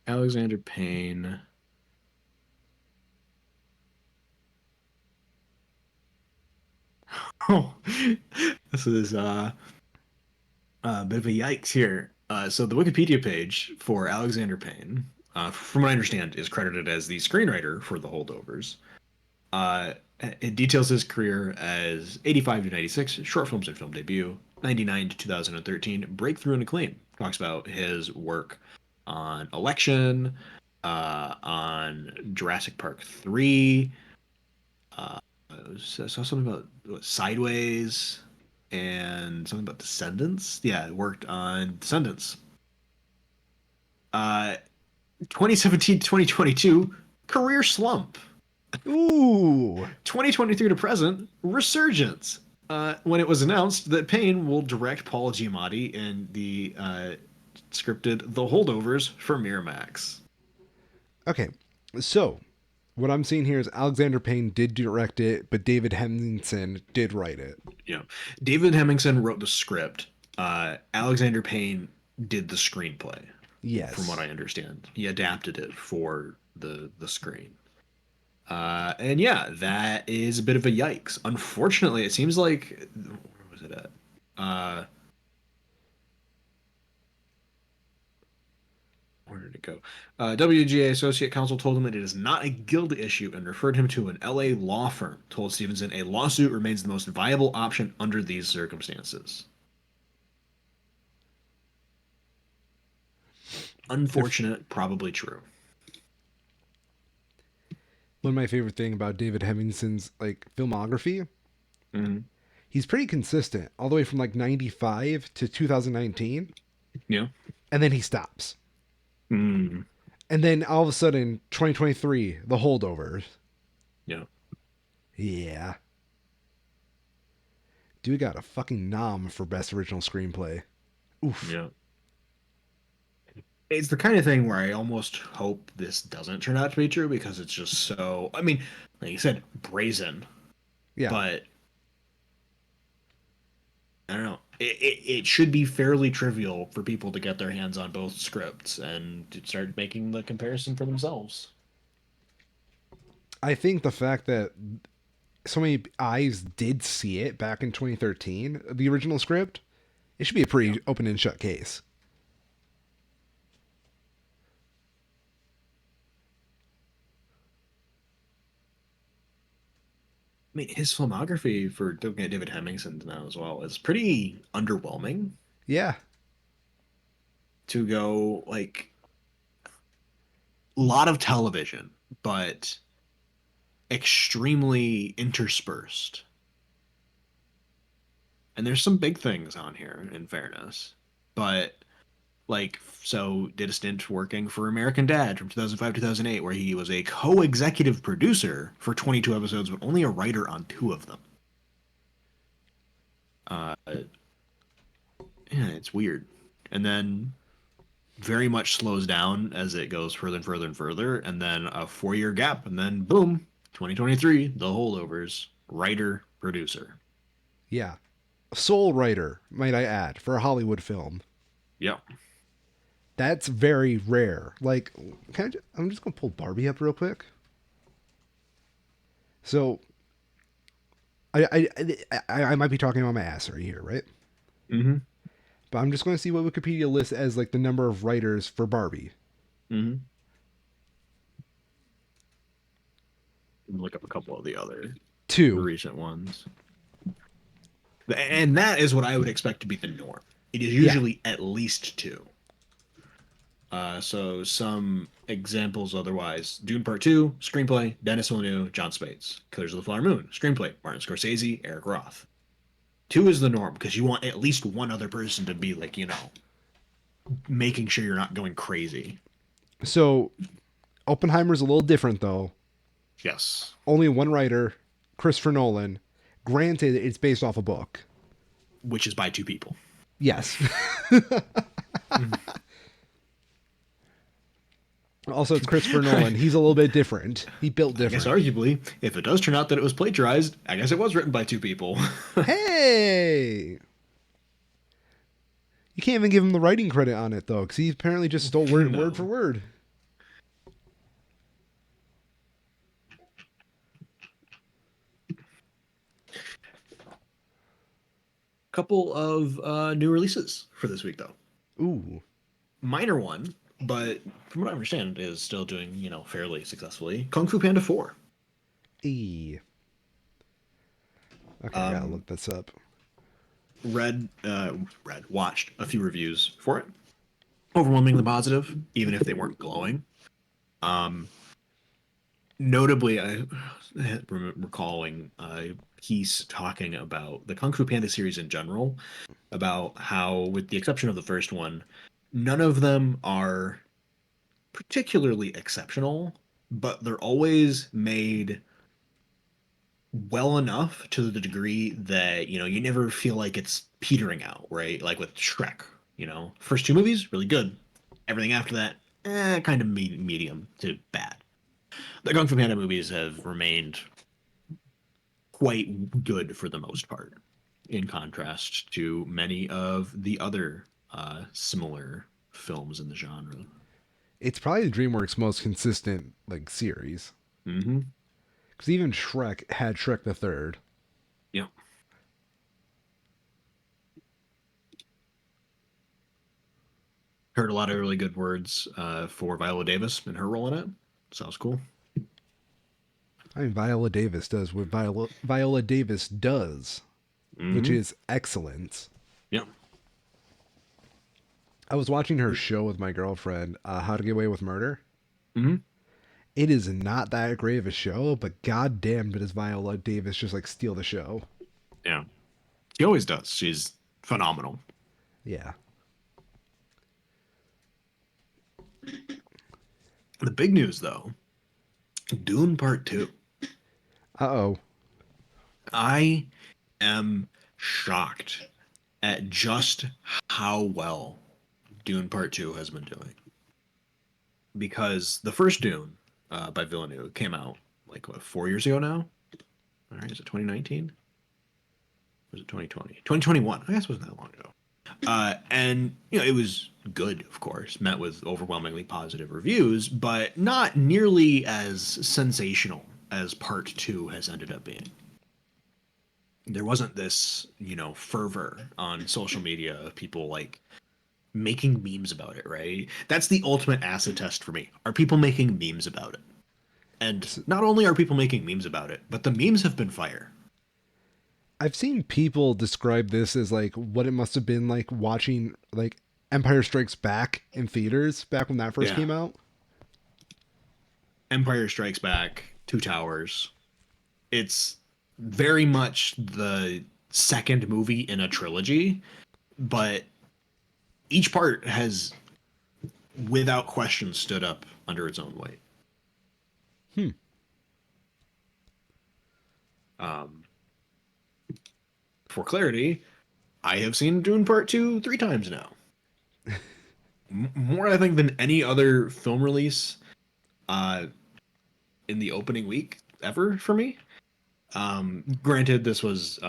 Alexander Payne. Oh, this is a bit of a yikes here. So the Wikipedia page for Alexander Payne, from what I understand, is credited as the screenwriter for The Holdovers. Uh, it details his career as 85 to 96, short films and film debut, 99 to 2013, breakthrough and acclaim. Talks about his work on Election, on Jurassic Park 3. I saw something about Sideways and something about Descendants. Yeah, it worked on Descendants. Uh, 2017 to 2022, career slump. Ooh. 2023 to present, resurgence. When it was announced that Payne will direct Paul Giamatti in the scripted The Holdovers for Miramax. Okay. So, what I'm seeing here is Alexander Payne did direct it, but David Hemmingson did write it. You know, David Hemmingson wrote the script. Alexander Payne did the screenplay, from what Yes. I understand. He adapted it for the screen. And yeah, that is a bit of a yikes. Unfortunately, it seems like where was it at? Where did it go? WGA Associate Counsel told him that it is not a guild issue and referred him to an LA law firm. Told Stevenson a lawsuit remains the most viable option under these circumstances. If Unfortunate, probably true. one of my favorite thing about David Hemmingson's like filmography, Mm-hmm. he's pretty consistent all the way from like 95 to 2019, Yeah. and then he stops. Mm. And then all of a sudden 2023, The Holdovers. Yeah. Yeah. Dude got a fucking nom for best original screenplay. Oof. Yeah. It's the kind of thing where I almost hope this doesn't turn out to be true because it's just so, I mean, like you said, brazen, Yeah. but I don't know. It should be fairly trivial for people to get their hands on both scripts and to start making the comparison for themselves. I think the fact that so many eyes did see it back in 2013, the original script, it should be a Yeah. pretty open and shut case. I mean, his filmography for looking at David Hemmingson now as well is pretty underwhelming Yeah. to go like a lot of television, but extremely interspersed. And there's some big things on here, in fairness. But like, so did a stint working for American Dad from 2005 2008, where he was a co-executive producer for 22 episodes, but only a writer on two of them. Uh, yeah, it's weird. And then very much slows down as it goes further and further and further, and then a 4 year gap, and then boom, 2023, The Holdovers, writer, producer. Yeah. Sole writer, might I add, for a Hollywood film. Yep. That's very rare. Like, I'm just gonna pull Barbie up real quick. So, I might be talking on my ass right here, right? Mm-hmm. But I'm just going to see what Wikipedia lists as like the number of writers for Barbie. Mm-hmm. Look up a couple of the other Two. recent ones. And that is what I would expect to be the norm. It is Yeah. usually at least two. So some examples otherwise: Dune Part Two, screenplay, Dennis Villeneuve, John Spates. Killers of the Flower Moon, screenplay, Martin Scorsese, Eric Roth. Two is the norm because you want at least one other person to be like, making sure you're not going crazy. So Oppenheimer's a little different though. Yes. Only one writer, Christopher Nolan. Granted, it's based off a book. Which is by two people. Yes. Also, it's Christopher Nolan. He's a little bit different. He built I guess different. arguably, if it does turn out that it was plagiarized, I guess it was written by two people. Hey! You can't even give him the writing credit on it though, because he apparently just stole word for No. word. Couple of new releases for this week, though. Ooh. Minor one, but from what I understand, is still doing fairly successfully. Kung Fu Panda 4. E. Okay, I gotta Um, look this up. watched a few reviews for it. Overwhelmingly positive, even if they weren't glowing. Um, Notably, I recalling a piece talking about the Kung Fu Panda series in general, about how, with the exception of the first one, none of them are particularly exceptional, but they're always made well enough to the degree that, you never feel like it's petering out, right? Like with Shrek, first two movies, really good. Everything after that, kind of medium to bad. The Kung Fu Panda movies have remained quite good for the most part, in contrast to many of the other similar films in the genre. It's probably DreamWorks' most consistent like series. Mm-hmm. Because even Shrek had Shrek the Third. Yeah. Heard a lot of really good words for Viola Davis and her role in it. Sounds cool. I mean, Viola Davis does what Viola Davis does, which Mm-hmm. is excellence. Yeah. I was watching her show with my girlfriend, How to Get Away with Murder. Mm-hmm. It is not that great of a show, but goddamn, does Viola Davis just like steal the show? Yeah. She always does. She's phenomenal. Yeah. The big news, though, Dune Part 2. Uh oh. I am shocked at just how well Dune Part 2 has been doing. Because the first Dune by Villeneuve came out like what, 4 years ago now? All right, is it 2019? Was it 2020? 2021. I guess it wasn't that long ago. And it was good, of course, met with overwhelmingly positive reviews, but not nearly as sensational as Part Two has ended up being. There wasn't this, fervor on social media of people like making memes about it, right? That's the ultimate acid test for me. Are people making memes about it? And So not only are people making memes about it, but the memes have been fire. I've seen people describe this as like what it must have been like watching like Empire Strikes Back in theaters back when that first Yeah. came out. Empire Strikes Back, Two Towers. It's very much the second movie in a trilogy, but each part has, without question, stood up under its own weight. Hmm. Um, for clarity, I have seen Dune Part 2 3 times now. More, I think, than any other film release uh, in the opening week ever for me. Granted, this was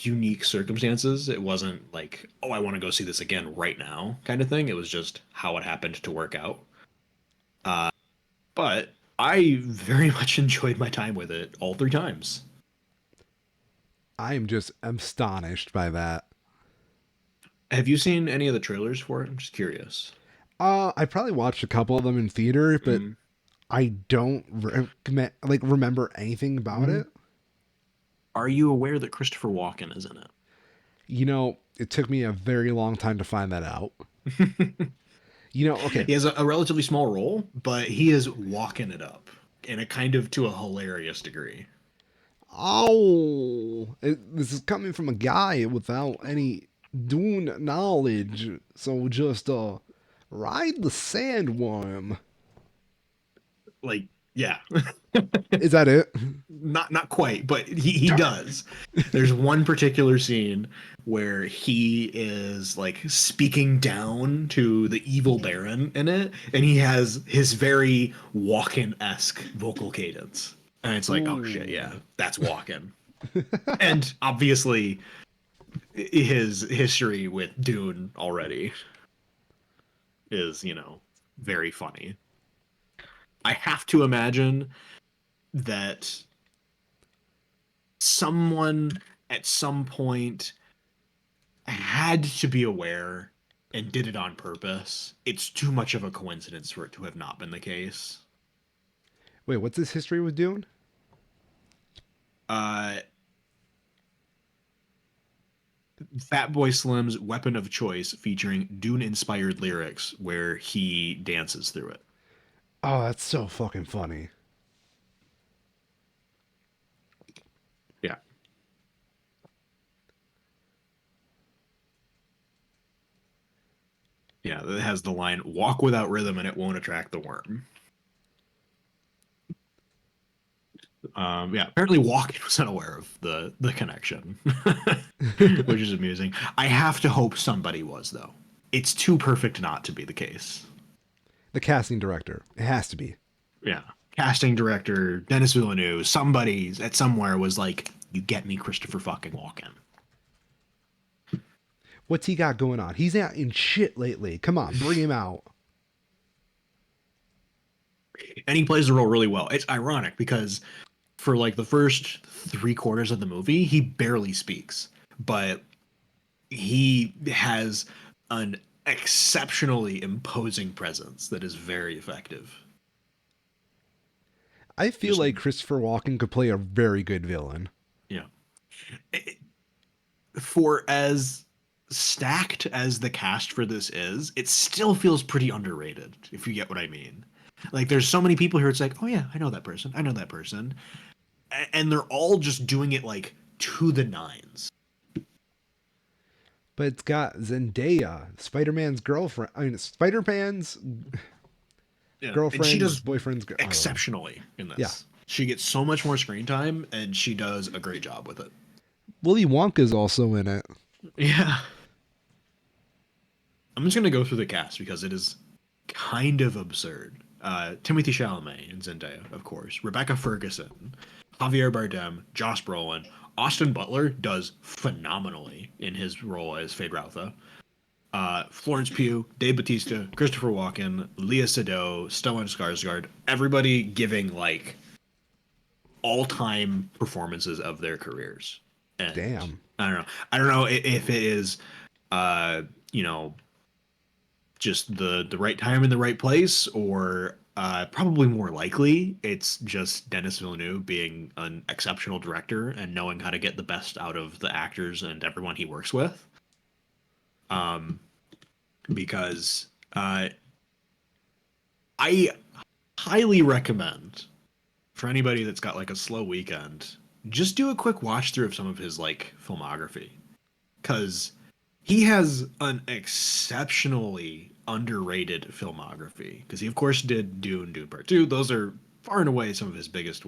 unique circumstances. It wasn't like, oh, I want to go see this again right now kind of thing. It was just how it happened to work out. But I very much enjoyed my time with it all 3 times. I am just astonished by that. Have you seen any of the trailers for it? I'm just curious. I probably watched a couple of them in theater, but Mm-hmm. I don't remember anything about Mm-hmm. it. Are you aware that Christopher Walken is in You know, it took me a very long time to find that out. it? Okay. He has a relatively small role, but he is walking it up in a kind of to a hilarious degree. This is coming from a guy without any Dune knowledge. So just ride the sandworm. Like, yeah. Is that it? Not quite, but he Turn. does. There's one particular scene where he is like speaking down to the evil Baron in it, and he has his very Walken-esque vocal cadence. And it's like, oh shit, yeah, Ooh. that's Walken. And obviously his history with Dune already is, very funny. I have to imagine that someone at some point had to be aware and did it on purpose. It's too much of a coincidence for it to have not been the case. Wait, what's his history with Dune? Uh, Fatboy Slim's Weapon of Choice featuring Dune inspired lyrics where he dances through it. Oh, that's so fucking funny. Yeah. Yeah, it has the line "Walk without rhythm and it won't attract the worm." Yeah, apparently Walken was unaware of the connection, which is amusing. I have to hope somebody was though. It's too perfect not to be the case. The casting director. It has to be. Yeah, casting director Dennis Villeneuve, somebody at somewhere was like, "You get me, Christopher fucking Walken." What's he got going on? He's out in shit lately. Come on, bring him out. And he plays the role really well. It's ironic because for like the first 3 quarters of the movie, he barely speaks, but he has an exceptionally imposing presence that is very effective. I feel Just like Christopher Walken could play a very good villain. yeah, for as stacked as the cast for this is, it still feels pretty underrated. If you get what I mean. Like there's so many people here. It's like, oh yeah, I know that person. I know that person, and they're all just doing it like to the nines. But it's got Zendaya, Spider Man's girlfriend. I mean, Spider Man's Yeah, and she girlfriend's does boyfriend's. I don't know. exceptionally in Yeah. this. She gets so much more screen time, and she does a great job with it. Willy Wonka's also in it. Yeah, I'm just gonna go through the cast because it is kind of absurd. Timothy Chalamet and Zendaya, of course. Rebecca Ferguson, Javier Bardem, Josh Brolin. Austin Butler does phenomenally in his role as Feyd-Rautha. Florence Pugh, Dave Bautista, Christopher Walken, Leah Sado, Stellan Skarsgård. Everybody giving like all-time performances of their careers. And Damn. I don't know. I don't know if it is, uh, you know, just the right time in the right place, or probably more likely it's just Dennis Villeneuve being an exceptional director and knowing how to get the best out of the actors and everyone he works with. Um, because I highly recommend for anybody that's got like a slow weekend, just do a quick watch through of some of his like filmography, because he has an exceptionally underrated filmography. Because he of course did Dune Part Two. Those are far and away some of his biggest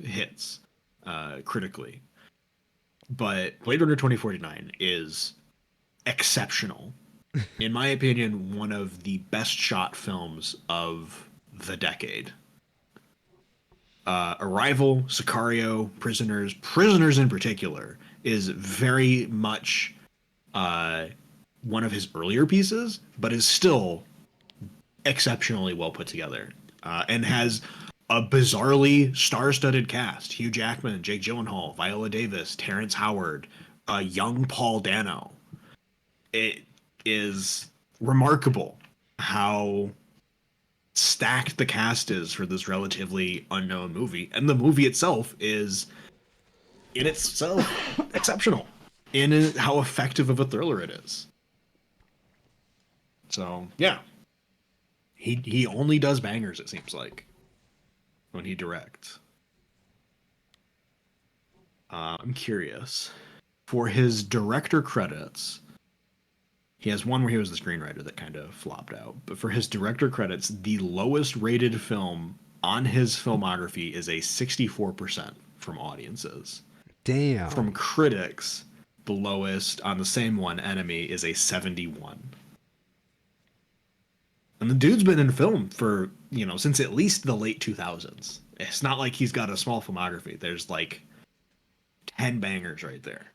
hits critically. But Blade Runner 2049 is exceptional. In my opinion, one of the best shot films of the decade. Arrival, Sicario, Prisoners in particular, is very much uh, one of his earlier pieces, but is still exceptionally well put together, and has a bizarrely star-studded cast: Hugh Jackman, Jake Gyllenhaal, Viola Davis, Terrence Howard, young Paul Dano. It is remarkable how stacked the cast is for this relatively unknown movie, and the movie itself is in itself exceptional in how effective of a thriller it is. So yeah, he only does bangers. It seems like when he directs. I'm curious for his director credits. He has one where he was the screenwriter that kind of flopped out. But for his director credits, the lowest rated film on his filmography is a 64% from audiences. From Damn. critics, the lowest on the same one, Enemy, is a 71. And the dude's been in film for, since at least the late 2000s. It's not like he's got a small filmography. There's like 10 bangers right there.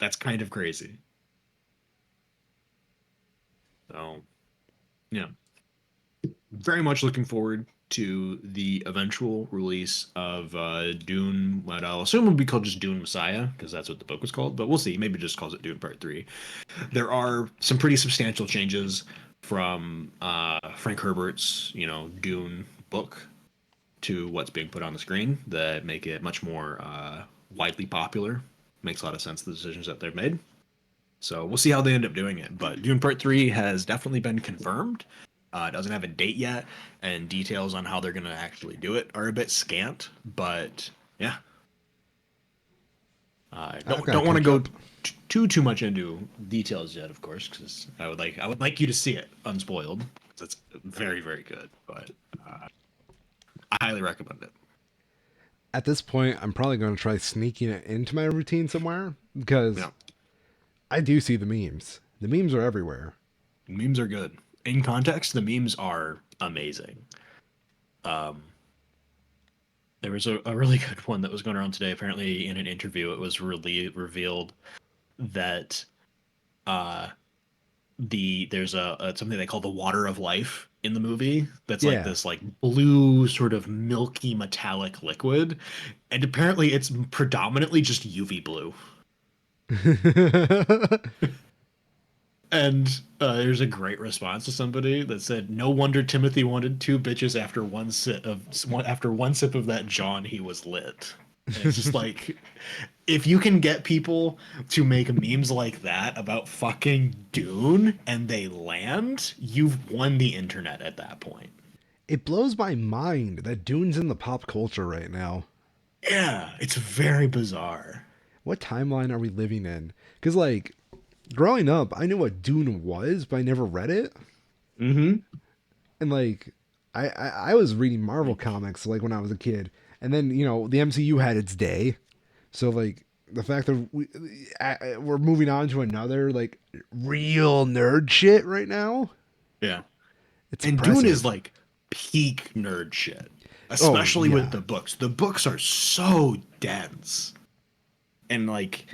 That's kind of crazy. So, yeah. Very much looking forward to the eventual release of Dune, what I'll assume will be called just Dune Messiah, because that's what the book was called, but we'll see. Maybe it just calls it Dune Part 3. There are some pretty substantial changes from Frank Herbert's, Dune book to what's being put on the screen that make it much more widely popular. Makes a lot of sense, the decisions that they've made. So we'll see how they end up doing it. But Dune Part 3 has definitely been confirmed. It doesn't have a date yet, and details on how they're going to actually do it are a bit scant. But yeah, I've got to don't want to catch go up. too much into details yet, of course, because I would like you to see it unspoiled. 'Cause it's very very good, but I highly recommend it. At this point, I'm probably going to try sneaking it into my routine somewhere because Yeah, I do see the memes. The memes are everywhere. memes are good. In context, the memes are amazing. There was a really good one that was going around today. Apparently, in an interview, it was really revealed that uh, there's a something they call the water of life in the movie that's like Yeah. this like blue sort of milky metallic liquid, and apparently it's predominantly just UV blue. And there's a great response to somebody that said, "No wonder Timothy wanted two bitches after one sip of that John, he was lit." And it's just like, if you can get people to make memes like that about fucking Dune and they land, you've won the internet at that point. It blows my mind that Dune's in the pop culture right now. Yeah, it's very bizarre. What timeline are we living in? Because, like, growing up, I knew what Dune was, but I never read it. Mm-hmm. And, like, I was reading Marvel comics, like, when I was a kid. And then, the MCU had its day. So, like, the fact that we're moving on to another, like, real nerd shit right now, Yeah. it's And Dune is impressive. like peak nerd shit, Oh, especially with yeah. the books. The books are so dense and like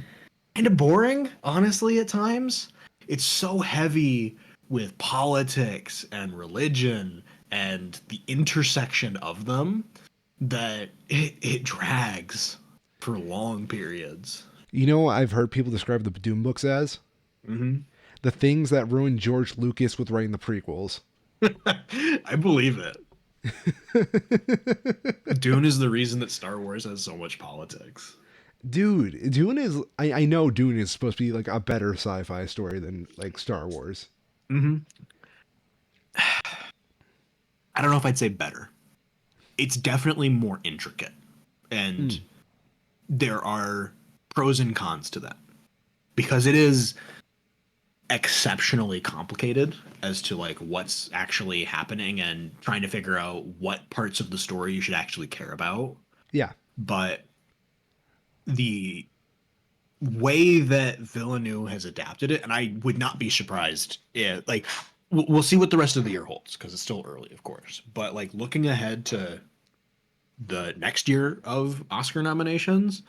kind of boring, honestly, at times. It's so heavy with politics and religion and the intersection of them that it drags for long periods. I've heard people describe the Dune books as Hmm. the things that ruined George Lucas with writing the prequels. I believe it. Dune is the reason that Star Wars has so much politics. Dude, Dune is. I know Dune is supposed to be like a better sci fi story than like Star Wars. Hmm. I don't know if I'd say better. It's definitely more intricate, and Mm, there are pros and cons to that because it is exceptionally complicated as to like what's actually happening and trying to figure out what parts of the story you should actually care about. yeah. But the way that Villeneuve has adapted it, and I would not be surprised if like we'll see what the rest of the year holds because it's still early, of course. But like looking ahead to the next year of Oscar nominations,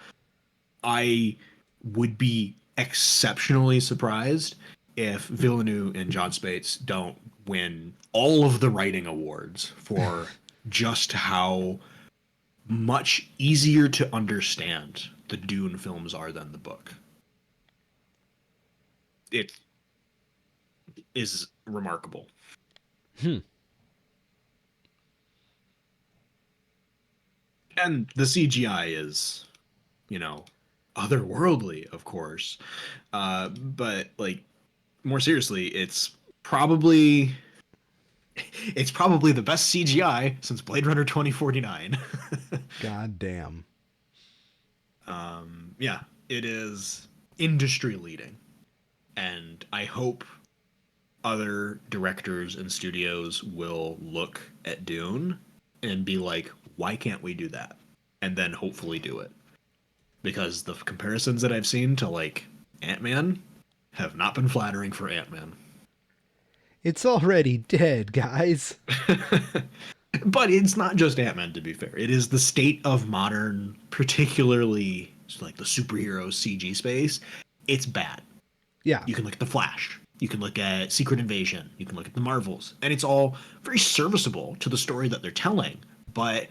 I would be exceptionally surprised if Villeneuve and John Spates don't win all of the writing awards for just how much easier to understand the Dune films are than the book. It is remarkable. Hmm. And the CGI is, you know, otherworldly, of course. But like more seriously, it's probably the best CGI since Blade Runner 2049. God damn. Yeah, it is industry leading. And I hope other directors and studios will look at Dune and be like, why can't we do that? And then hopefully do it. Because the comparisons that I've seen to like Ant-Man have not been flattering for Ant-Man. It's already dead, guys. But it's not just Ant-Man, to be fair. It is the state of modern, particularly like the superhero CG space. It's bad. Yeah. You can look at the Flash. You can look at Secret Invasion. You can look at the Marvels, and it's all very serviceable to the story that they're telling. But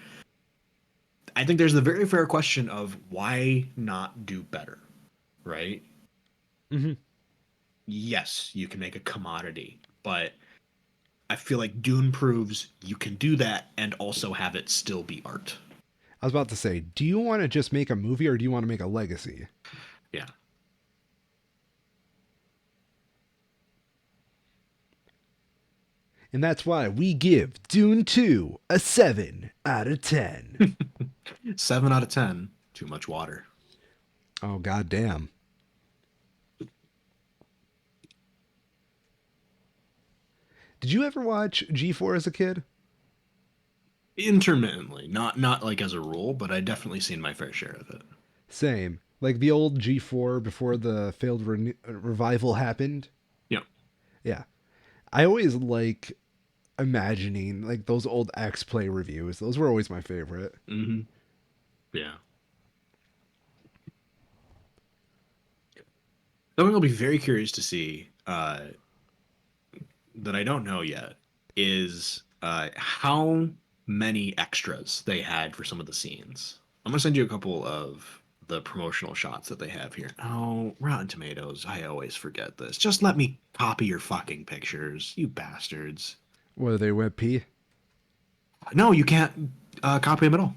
I think there's the very fair question of why not do better, right? Hmm. Yes, you can make a commodity, but I feel like Dune proves you can do that and also have it still be art. I was about to say, do you want to just make a movie or do you want to make a legacy? Yeah. And that's why we give Dune 2 a 7 out of 10. 7 out of 10. Too much water. Oh, goddamn. Did you ever watch G4 as a kid? Intermittently, not like as a rule, but I definitely seen my fair share of it. Same. Like the old G4 before the failed revival happened. Yeah. Yeah. I always like imagining like those old X Play reviews. Those were always my favorite. Hmm. Yeah. Something I'll be very curious to see that I don't know yet is how many extras they had for some of the scenes. I'm gonna send you a couple of the promotional shots that they have here. Oh, Rotten Tomatoes. I always forget this. Just let me copy your fucking pictures, you bastards. Were they WebP? No, you can't copy them at all.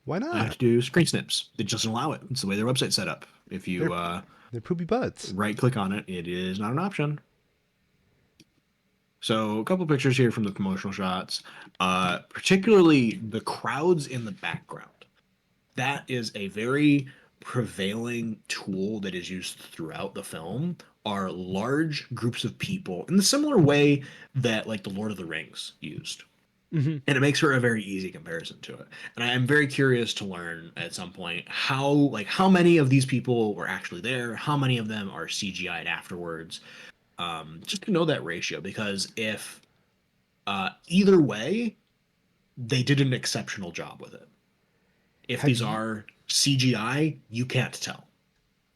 Why I have not? to do screen snips. It doesn't allow it. It's the way their website's set up. If They're you they're poopy butts. right click on it, it is not an option. So a couple pictures here from the promotional shots, particularly the crowds in the background. That is a very prevailing tool that is used throughout the film. Are large groups of people in the similar way that like the Lord of the Rings used. Hmm. And it makes for a very easy comparison to it. And I am very curious to learn at some point how many of these people were actually there, how many of them are CGI'd afterwards, just to know that ratio. Because if either way, they did an exceptional job with it. If Have these you are CGI, you can't tell.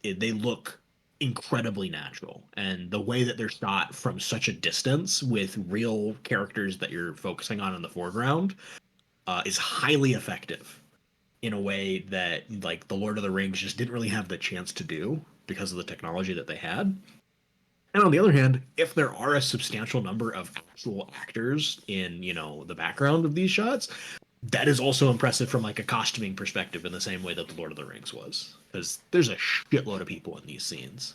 They look incredibly natural, and the way that they're shot from such a distance with real characters that you're focusing on in the foreground is highly effective in a way that like the Lord of the Rings just didn't really have the chance to do because of the technology that they had. And on the other hand, if there are a substantial number of actual actors in, the background of these shots, that is also impressive from like a costuming perspective in the same way that the Lord of the Rings was. Because there's a shitload of people in these scenes.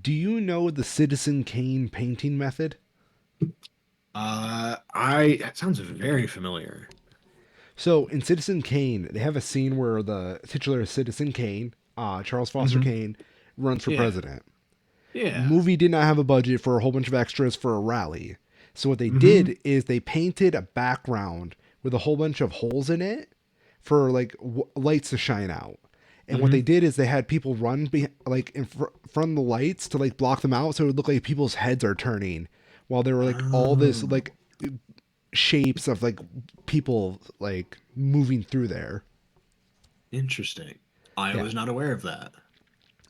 do you know the Citizen Kane painting method? That sounds very familiar. So in Citizen Kane, they have a scene where the titular Citizen Kane, Charles Foster Hmm. Kane, runs for Yeah. president. Yeah. Movie did not have a budget for a whole bunch of extras for a rally. So what they Hmm. did is they painted a background with a whole bunch of holes in it for like lights to shine out. And what they Hmm. did is they had people run like in front of the lights to like block them out, so it would look like people's heads are turning, while there were like all this Oh, like shapes of like people like moving through there. interesting. I Yeah. was not aware of that.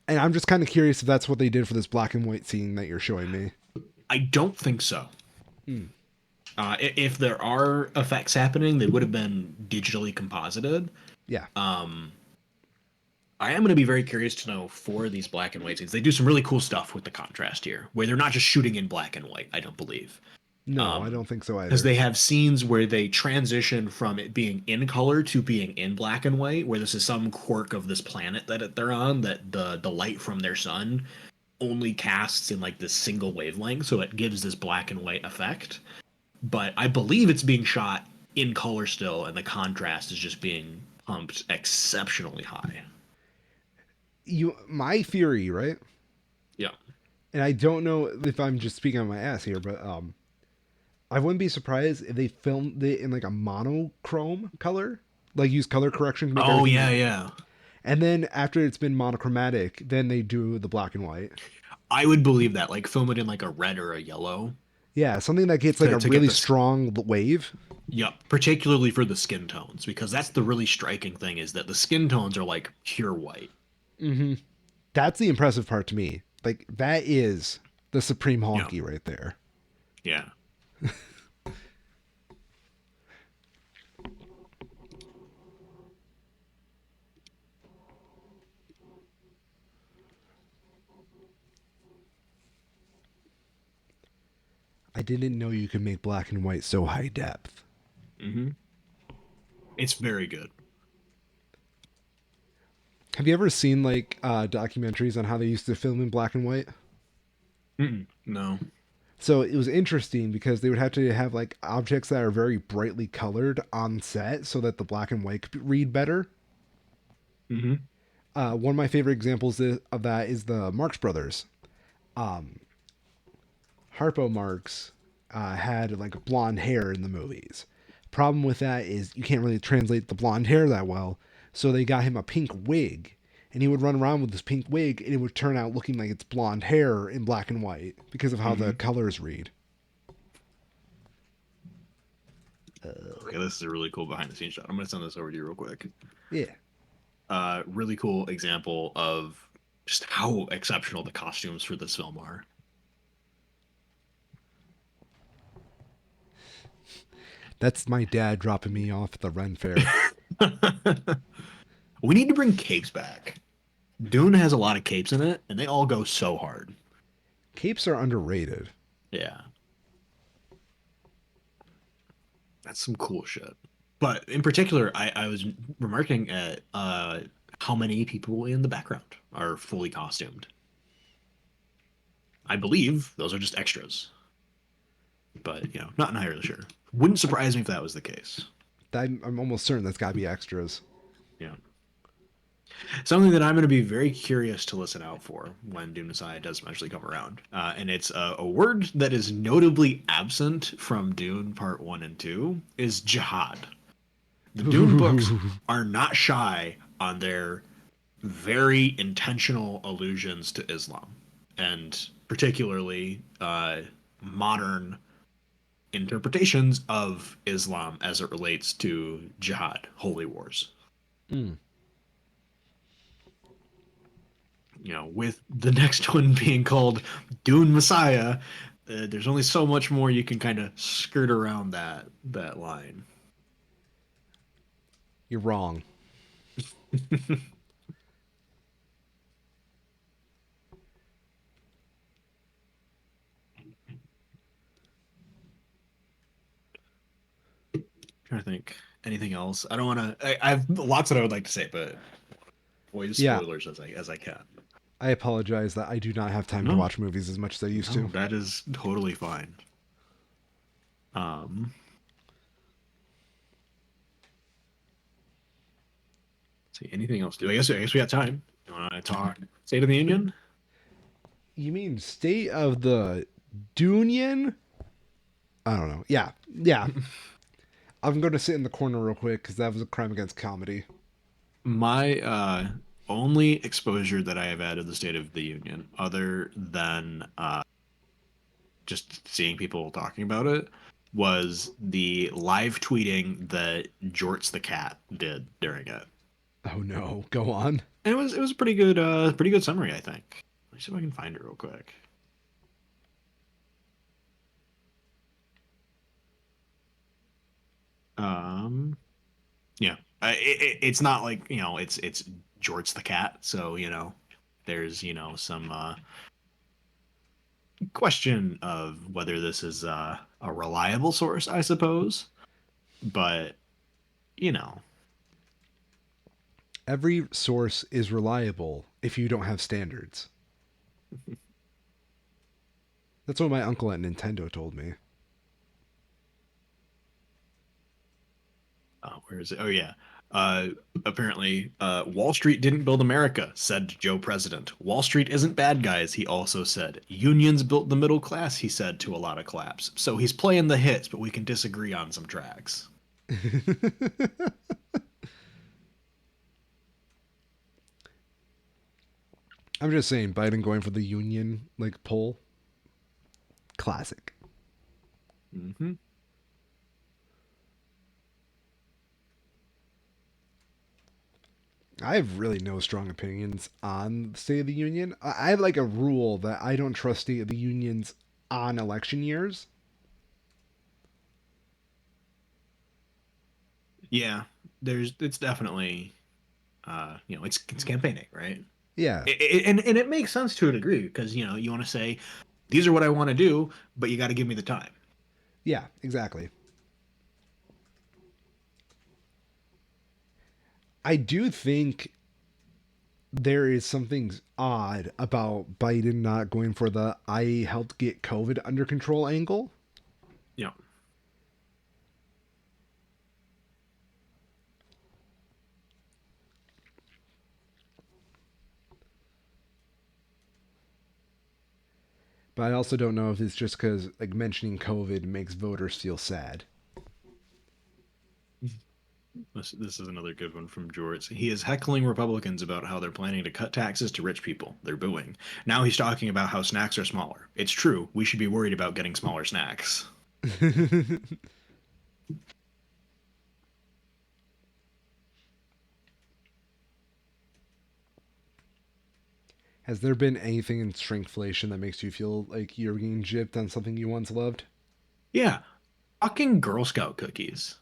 And I'm just kind of curious if that's what they did for this black and white scene that you're showing me. I don't think so. Hmm. If there are effects happening, they would have been digitally composited. Yeah. I am going to be very curious to know for these black and white scenes. They do some really cool stuff with the contrast here, where they're not just shooting in black and white. I don't believe, No, I don't think so because either. they have scenes where they transition from it being in color to being in black and white, where this is some quirk of this planet that they're on, that the light from their sun only casts in like this single wavelength, so it gives this black and white effect. But I believe it's being shot in color still, and the contrast is just being pumped exceptionally high. My theory, right? Yeah. And I don't know if I'm just speaking on my ass here, but I wouldn't be surprised if they filmed it in like a monochrome color, like use color correction to make Oh everything yeah, like. yeah. And then after it's been monochromatic, then they do the black and white. I would believe that. Like film it in like a red or a yellow Yeah, something that gets like a to get really this. strong wave. Yep, particularly for the skin tones, because that's the really striking thing is that the skin tones are like pure white. Hmm. That's the impressive part to me. Like that is the supreme Yeah, honky right there. yeah. I didn't know you could make black and white so high depth. Hmm. It's very good. Have you ever seen like documentaries on how they used to film in black and white? Mm-mm, no. So it was interesting because they would have to have like objects that are very brightly colored on set so that the black and white could read better. Hmm. One of my favorite examples of that is the Marx Brothers. Harpo Marx had like blonde hair in the movies. Problem with that is you can't really translate the blonde hair that well, so they got him a pink wig, and he would run around with this pink wig, and it would turn out looking like it's blonde hair in black and white because of how the Hmm. colors read. Okay, this is a really cool behind the scenes shot. I'm gonna send this over to you real quick. Yeah, Really cool example of just how exceptional the costumes for this film are. that's my dad dropping me off at the Ren Fair. We need to bring capes back. Dune has a lot of capes in it, and they all go so hard. Capes are underrated. Yeah, that's some cool shit. But in particular, I was remarking at how many people in the background are fully costumed. I believe those are just extras, but not entirely sure. Wouldn't surprise me if that was the case. I'm almost certain that's got to be extras. Yeah. Something that I'm going to be very curious to listen out for when Dune Messiah does eventually come around. And it's a word that is notably absent from Dune Part 1 and 2 is jihad. The Dune books Ooh. are not shy on their very intentional allusions to Islam, and particularly modern interpretations of Islam as it relates to jihad, holy wars. Mm. With the next one being called Dune Messiah, there's only so much more you can kind of skirt around that line. You're wrong. Trying to think anything else. I don't want to. I have lots that I would like to say, but avoid Yeah, spoilers as I can. I apologize that I do not have time to No, watch movies as much as I used no, to. that is totally fine. Um, see anything else? I guess we got time. You want to talk State of the Union? You mean State of the Dune-ion? I don't know. Yeah, yeah. I'm going to sit in the corner real quick because that was a crime against comedy. My only exposure that I have had to the State of the Union, other than just seeing people talking about it, was the live tweeting that Jorts the cat did during it. Oh no, go on. It was a pretty good summary, I think. Let me see if I can find it real quick. Um, yeah, it's not like it's Jorts the cat, so there's some question of whether this is a reliable source, I suppose. But you know, Every source is reliable if you don't have standards. That's what my uncle at Nintendo told me. where is it? Oh yeah. Uh, Apparently, Wall Street didn't build America, said Joe President. Wall Street isn't bad guys, he also said. Unions built the middle class, he said to a lot of claps. So he's playing the hits, but we can disagree on some tracks. I'm just saying, Biden going for the union like poll, classic. Hmm. I have really no strong opinions on the State of the Union. I have like a rule that I don't trust State of the Unions on election years. Yeah, it's definitely it's campaigning, right? Yeah, And it makes sense to a degree because you want to say these are what I want to do, but you got to give me the time. yeah, exactly. I do think there is something odd about Biden not going for the "I helped get COVID under control" angle. Yeah. But I also don't know if it's just because like mentioning COVID makes voters feel sad. This is another good one from George. He is heckling Republicans about how they're planning to cut taxes to rich people. They're booing. Now he's talking about how snacks are smaller. It's true. We should be worried about getting smaller snacks. Has there been anything in shrinkflation that makes you feel like you're being gypped on something you once loved? Yeah. Fucking Girl Scout cookies.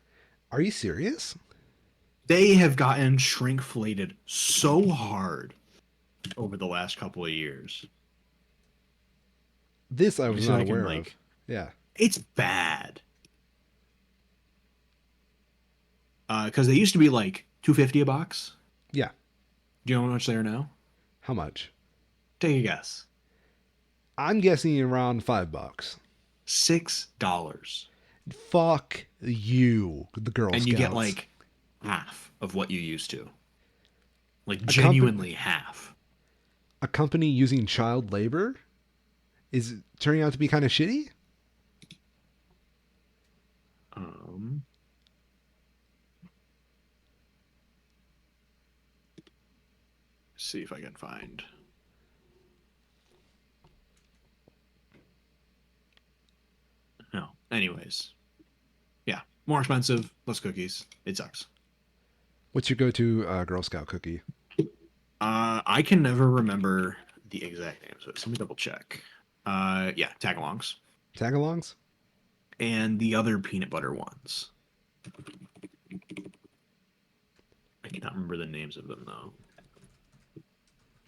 Are you serious? They have gotten shrinkflated so hard over the last couple of years. This I Let me was see if not I can aware of. like. Yeah. It's bad. Because they used to be like 250 a box. Yeah. Do you know how much they are now? How much? Take a guess. I'm guessing around $5. $6. Fuck you, the Girl And you get Scouts. like half of what you used to. Like A company, genuinely half. a company using child labor is turning out to be kind of shitty. Um, see if I can find. No. Anyways, yeah, more expensive, less cookies. It sucks. What's your go-to Girl Scout cookie? I can never remember the exact names, but let me double check. Yeah, tagalongs Tagalongs? and the other peanut butter ones. I cannot remember the names of them though.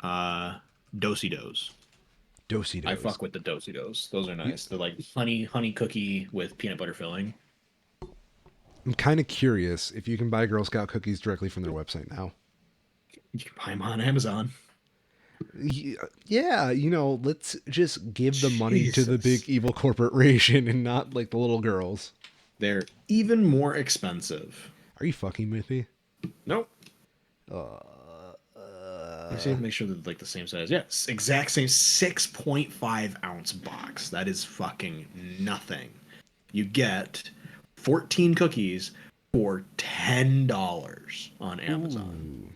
Uh, Dosey Dos. I Dositos. fuck with the Dosey Dos. Those are You, nice. They're like honey cookie with peanut butter filling. I'm kind of curious if you can buy Girl Scout cookies directly from their website now. You can buy them on Amazon. Yeah, let's just give the money to the big Jesus. evil corporation and not like the little girls. They're even more expensive. Are you fucking with me? Nope. Uh, Let me see, make sure they're like the same size. Yes, exact same 6.5 ounce box. That is fucking nothing. You get 14 cookies for $10 on Amazon. ooh.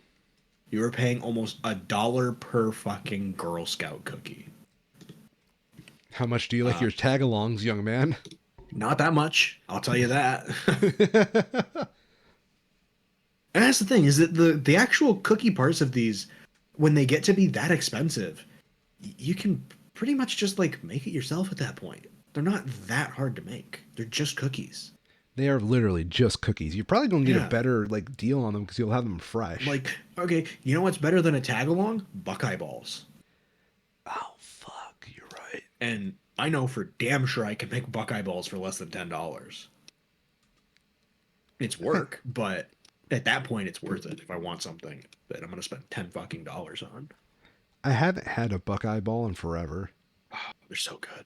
You are paying almost $1 per fucking Girl Scout cookie. How much do you like your tagalongs, young man? Not that much, I'll tell you that. And that's the thing is that the actual cookie parts of these, when they get to be that expensive, you can pretty much just like make it yourself at that point. They're not that hard to make. They're just cookies. They are literally just cookies. You're probably gonna get a Yeah. better like deal on them because you'll have them fresh. Like, okay, you know what's better than a tag along? Buckeye balls. Oh fuck, you're right. And I know for damn sure I can make Buckeye balls for less than $10. It's work, but at that point it's worth it if I want something that I'm gonna spend 10 fucking dollars on. I haven't had a Buckeye ball in forever. Oh, they're so good.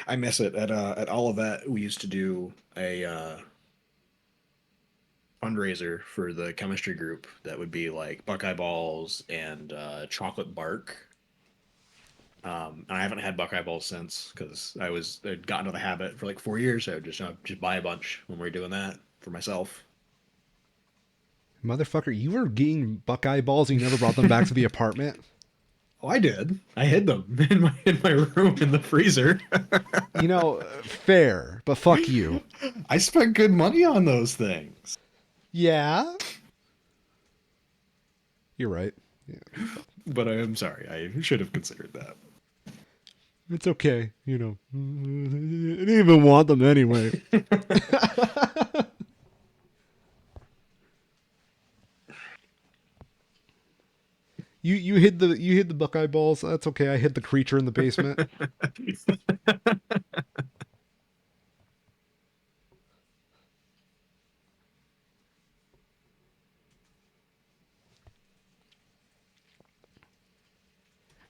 I miss it. At Olivet we used to do a fundraiser for the chemistry group that would be like Buckeye balls and chocolate bark. And I haven't had Buckeye balls since because I'd gotten into the habit for like 4 years. So I would just buy a bunch when we were doing that for myself. Motherfucker, you were getting Buckeye balls and you never brought them back to the apartment? Oh, I did. I hid them in my room in the freezer. Fair, but fuck you. I spent good money on those things. Yeah? You're right. Yeah. But I am sorry. I should have considered that. It's okay, I didn't even want them anyway. You hid the Buckeye balls. That's okay. I hid the creature in the basement.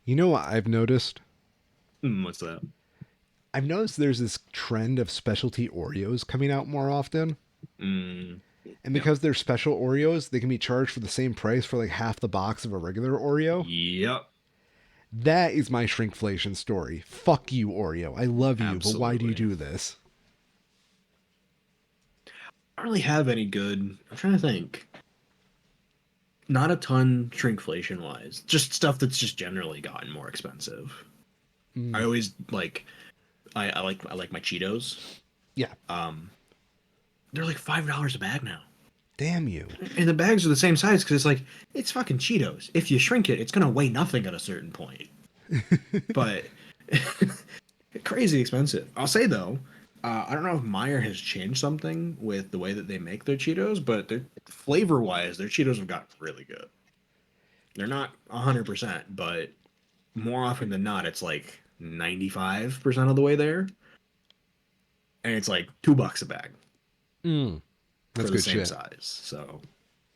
You know what I've noticed? What's that? I've noticed there's this trend of specialty Oreos coming out more often. Mm, And yep. because they're special Oreos, they can be charged for the same price for like half the box of a regular Oreo. Yep. That is my shrinkflation story. Fuck you, Oreo. I love you, but why do you Absolutely. do this? I don't really have any good. I'm trying to think. Not a ton shrinkflation wise. Just stuff that's just generally gotten more expensive. I Mm, always like. I like my Cheetos. yeah, Um, they're like $5 a bag now. damn you. And the bags are the same size because it's like it's fucking Cheetos. If you shrink it, it's gonna weigh nothing at a certain point. But crazy expensive. I'll say though, I don't know if Meyer has changed something with the way that they make their Cheetos, but their flavor wise, their Cheetos have gotten really good. They're not 100%, but more often than not, it's like 95% of the way there, and it's like $2 a bag Mm, for that's the good same shit. size. So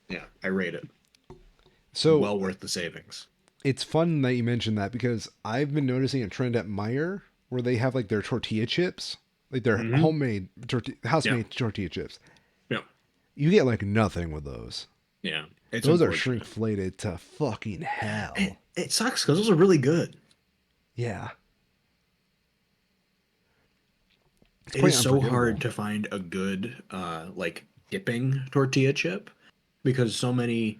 yeah, I rate it So well worth the savings. it's fun that you mentioned that because I've been noticing a trend at Meyer where they have like their tortilla chips, like their Mm-hmm. Yeah. house-made tortilla chips. Yeah. You get like nothing with those. Yeah. It's Those are unfortunate. shrinkflated to fucking It, hell. it sucks because those are really good. Yeah, it's It quite is so unforgivable. hard to find a good like dipping tortilla chip because so many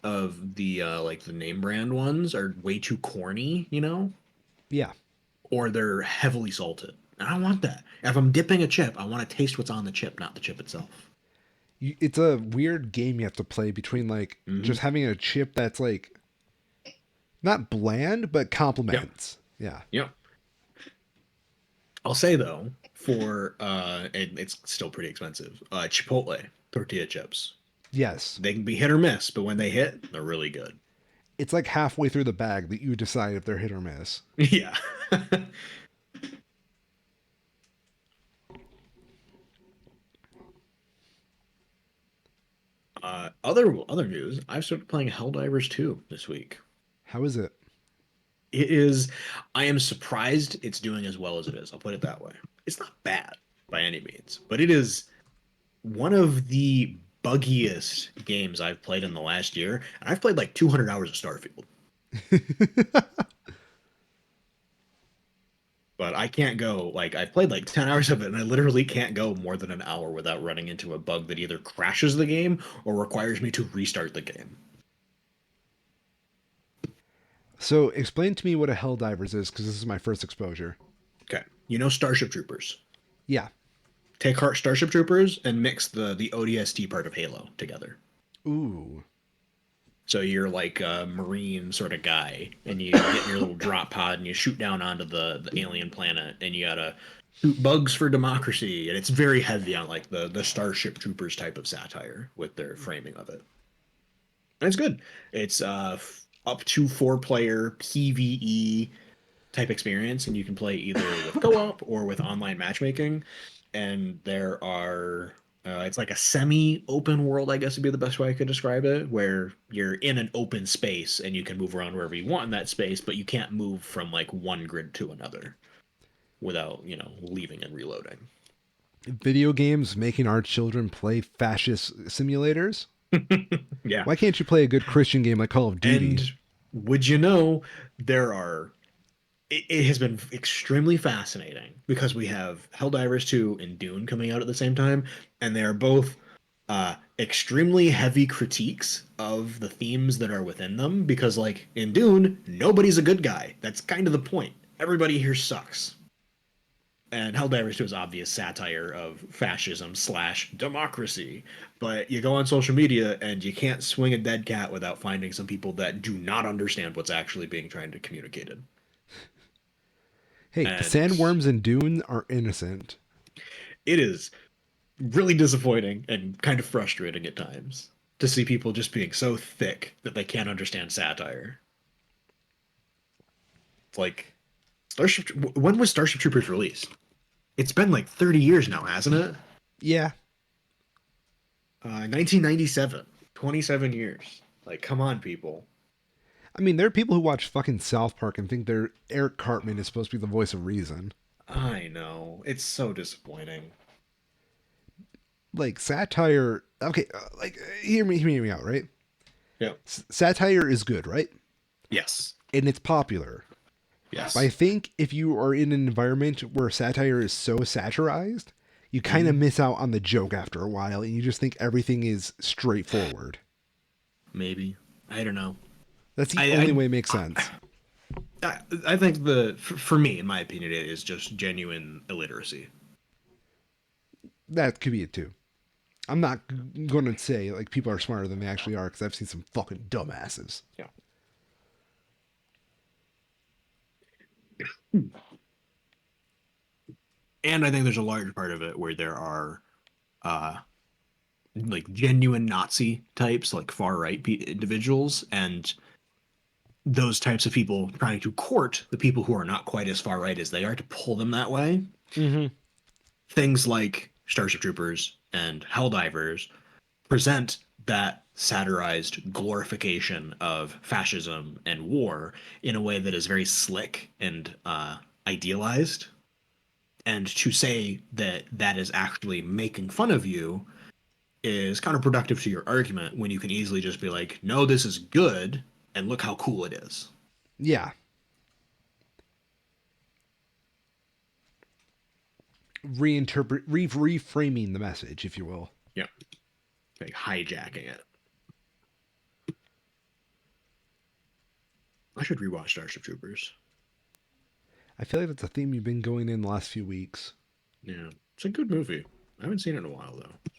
of the like the name brand ones are way too corny, Yeah, or they're heavily salted. I don't want that. If I'm dipping a chip, I want to taste what's on the chip, not the chip itself. it's a weird game you have to play between like Hmm. just having a chip that's like not bland but Yep. complements. Yeah. Yep. I'll say though, for it's still pretty expensive. Chipotle tortilla chips. Yes. They can be hit or miss, but when they hit, they're really good. It's like halfway through the bag that you decide if they're hit or miss. Yeah. Other news, I've started playing Helldivers 2 this week. How is it? It is I am surprised it's doing as well as it is. I'll put it that way. It's not bad by any means, but it is one of the buggiest games I've played in the last year, and I've played like 200 hours of Starfield. But I can't go like I've played like 10 hours of it and I literally can't go more than an hour without running into a bug that either crashes the game or requires me to restart the game. So explain to me what a Helldivers is because this is my first exposure. Okay. You know Starship Troopers. Yeah. Take Heart Starship Troopers and mix the ODST part of Halo together. Ooh. So you're like a Marine sort of guy, and you get in your little drop pod and you shoot down onto the alien planet, and you gotta shoot bugs for democracy. And it's very heavy on like the Starship Troopers type of satire with their framing of it. And it's good. It's up to 4 player PVE type experience, and you can play either with co-op or with online matchmaking. And there are it's like a semi-open world, I guess would be the best way I could describe it, where you're in an open space and you can move around wherever you want in that space, but you can't move from like one grid to another without, leaving and reloading. Video games making our children play fascist simulators? Yeah. Why can't you play a good Christian game like Call of And Duty? would you know there are it has been extremely fascinating because we have Helldivers 2 and Dune coming out at the same time, and they are both extremely heavy critiques of the themes that are within them. Because, like, in Dune, nobody's a good guy. That's kind of the point. Everybody here sucks. And Helldivers 2 is obvious satire of fascism slash democracy. But you go on social media and you can't swing a dead cat without finding some people that do not understand what's actually being trying to communicated. Hey, the And sandworms in Dune are innocent. it is really disappointing and kind of frustrating at times to see people just being so thick that they can't understand satire. It's like Starship. When was Starship Troopers released? It's been like 30 years now, hasn't it? Yeah. 1997. 27 years. Like, come on, people. I mean, there are people who watch fucking South Park and think their Eric Cartman is supposed to be the voice of reason. I know. It's so disappointing. Like satire. Okay, hear me out, right? Yeah. Satire is good, right? Yes. And it's popular. But I Yes. think if you are in an environment where satire is so satirized, you kind of Hmm. miss out on the joke after a while, and you just think everything is straightforward. Maybe. I don't know. That's the only I way it makes sense. I think for me, in my opinion, it is just genuine illiteracy. That could be it too. I'm not going to say like people are smarter than they actually are because I've seen some fucking dumbasses. Yeah. And I think there's a large part of it where there are uh like genuine Nazi types, like far right individuals, and those types of people trying to court the people who are not quite as far right as they are to pull them that way. Mm-hmm. Things like Starship Troopers and Helldivers present that satirized glorification of fascism and war in a way that is very slick and idealized. And to say that that is actually making fun of you is counterproductive to your argument when you can easily just be like, no, this is good, and look how cool it is. Yeah, reframing the message, if you will. Yeah, like hijacking it. I should rewatch Starship Troopers. I feel like that's a theme you've been going in the last few weeks. Yeah, it's a good movie. I haven't seen it in a while though.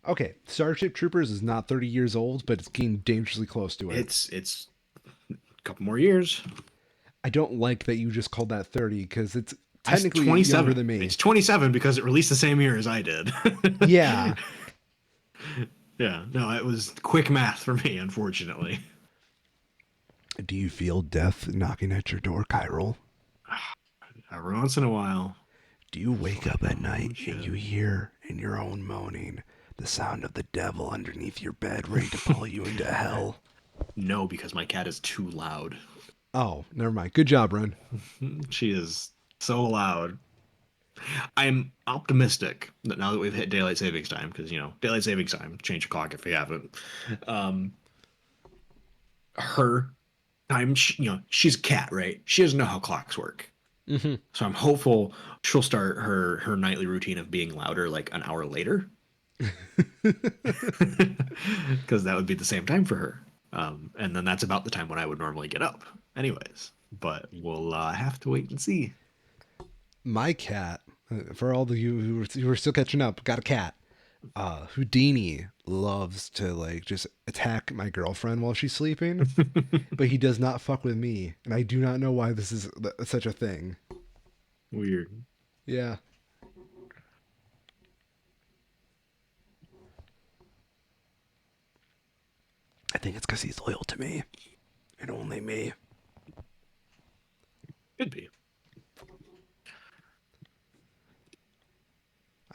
Okay, Starship Troopers is not 30 years old, but it's getting dangerously close to it. It's a couple more years. I don't like that you just called that 30 because it's It's technically younger 27. than me. It's 27 because it released the same year as I did. Yeah. Yeah, no, it was quick math for me, unfortunately. Do you feel death knocking at your door, Chiral? Every once in a while. Do you wake up at Oh, night and shit. you hear in your own moaning the sound of the devil underneath your bed ready to pull you into hell? No, because my cat is too loud. Oh, never mind. Good job, Ren. She is so loud. I'm optimistic that now that we've hit daylight savings time, because daylight savings time, change your clock if you haven't. Um, her time, she's a cat, right? She doesn't know how clocks work. Mm-hmm. So I'm hopeful she'll start her nightly routine of being louder like an hour later, because that would be the same time for her. And then that's about the time when I would normally get up, anyways. But we'll have to wait and see. My cat, for all of you who are still catching up, got a cat. Houdini loves to like just attack my girlfriend while she's sleeping, but he does not fuck with me, and I do not know why this is such a thing. Weird. Yeah, I think it's because he's loyal to me and only me. Could be.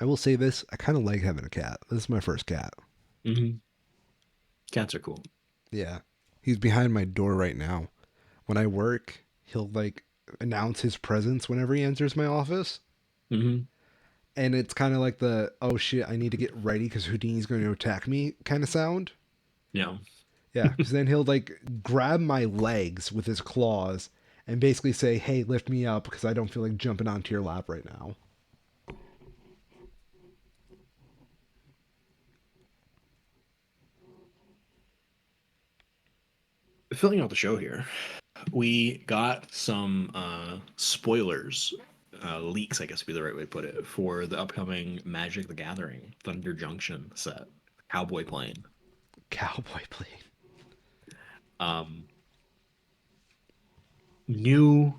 I will say this: I kind of like having a cat. This is my first cat. Mm-hmm. Cats are cool. Yeah, he's behind my door right now. When I work, he'll like announce his presence whenever he enters my office. Mm-hmm. And it's kind of like the oh shit, I need to get ready because Houdini's going to attack me kind of sound. Yeah. Yeah, because then he'll like grab my legs with his claws and basically say, "Hey, lift me up because I don't feel like jumping onto your lap right now." Filling out the show here, we got some spoilers, leaks, I guess would be the right way to put it, for the upcoming Magic the Gathering Thunder Junction set, Cowboy Plane. Cowboy plane. Um, new.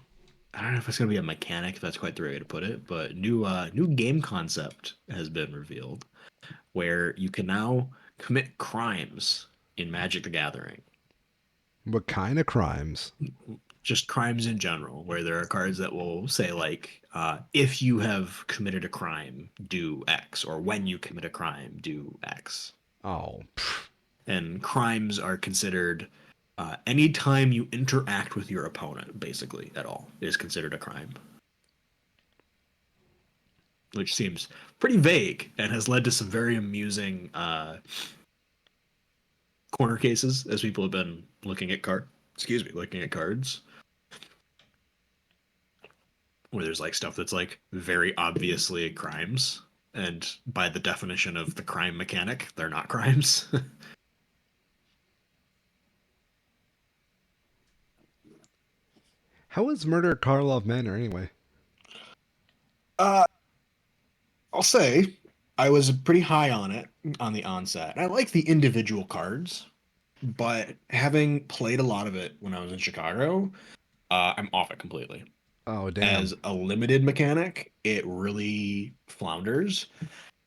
I don't know if it's gonna be a mechanic, if that's quite the right way to put it, but new game concept has been revealed, where you can now commit crimes in Magic the Gathering. What kind of crimes? Just crimes in general, where there are cards that will say like, if you have committed a crime, do X, or when you commit a crime, do X. Oh, pff, and crimes are considered any time you interact with your opponent, basically at all, is considered a crime, which seems pretty vague and has led to some very amusing corner cases as people have been looking at cards where there's like stuff that's like very obviously crimes, and by the definition of the crime mechanic, they're not crimes. How was Murder at Karlov Manor anyway? uh, I'll say I was pretty high on it on the onset. I like the individual cards, but having played a lot of it when I was in Chicago, I'm off it completely. Oh damn. As a limited mechanic, it really flounders,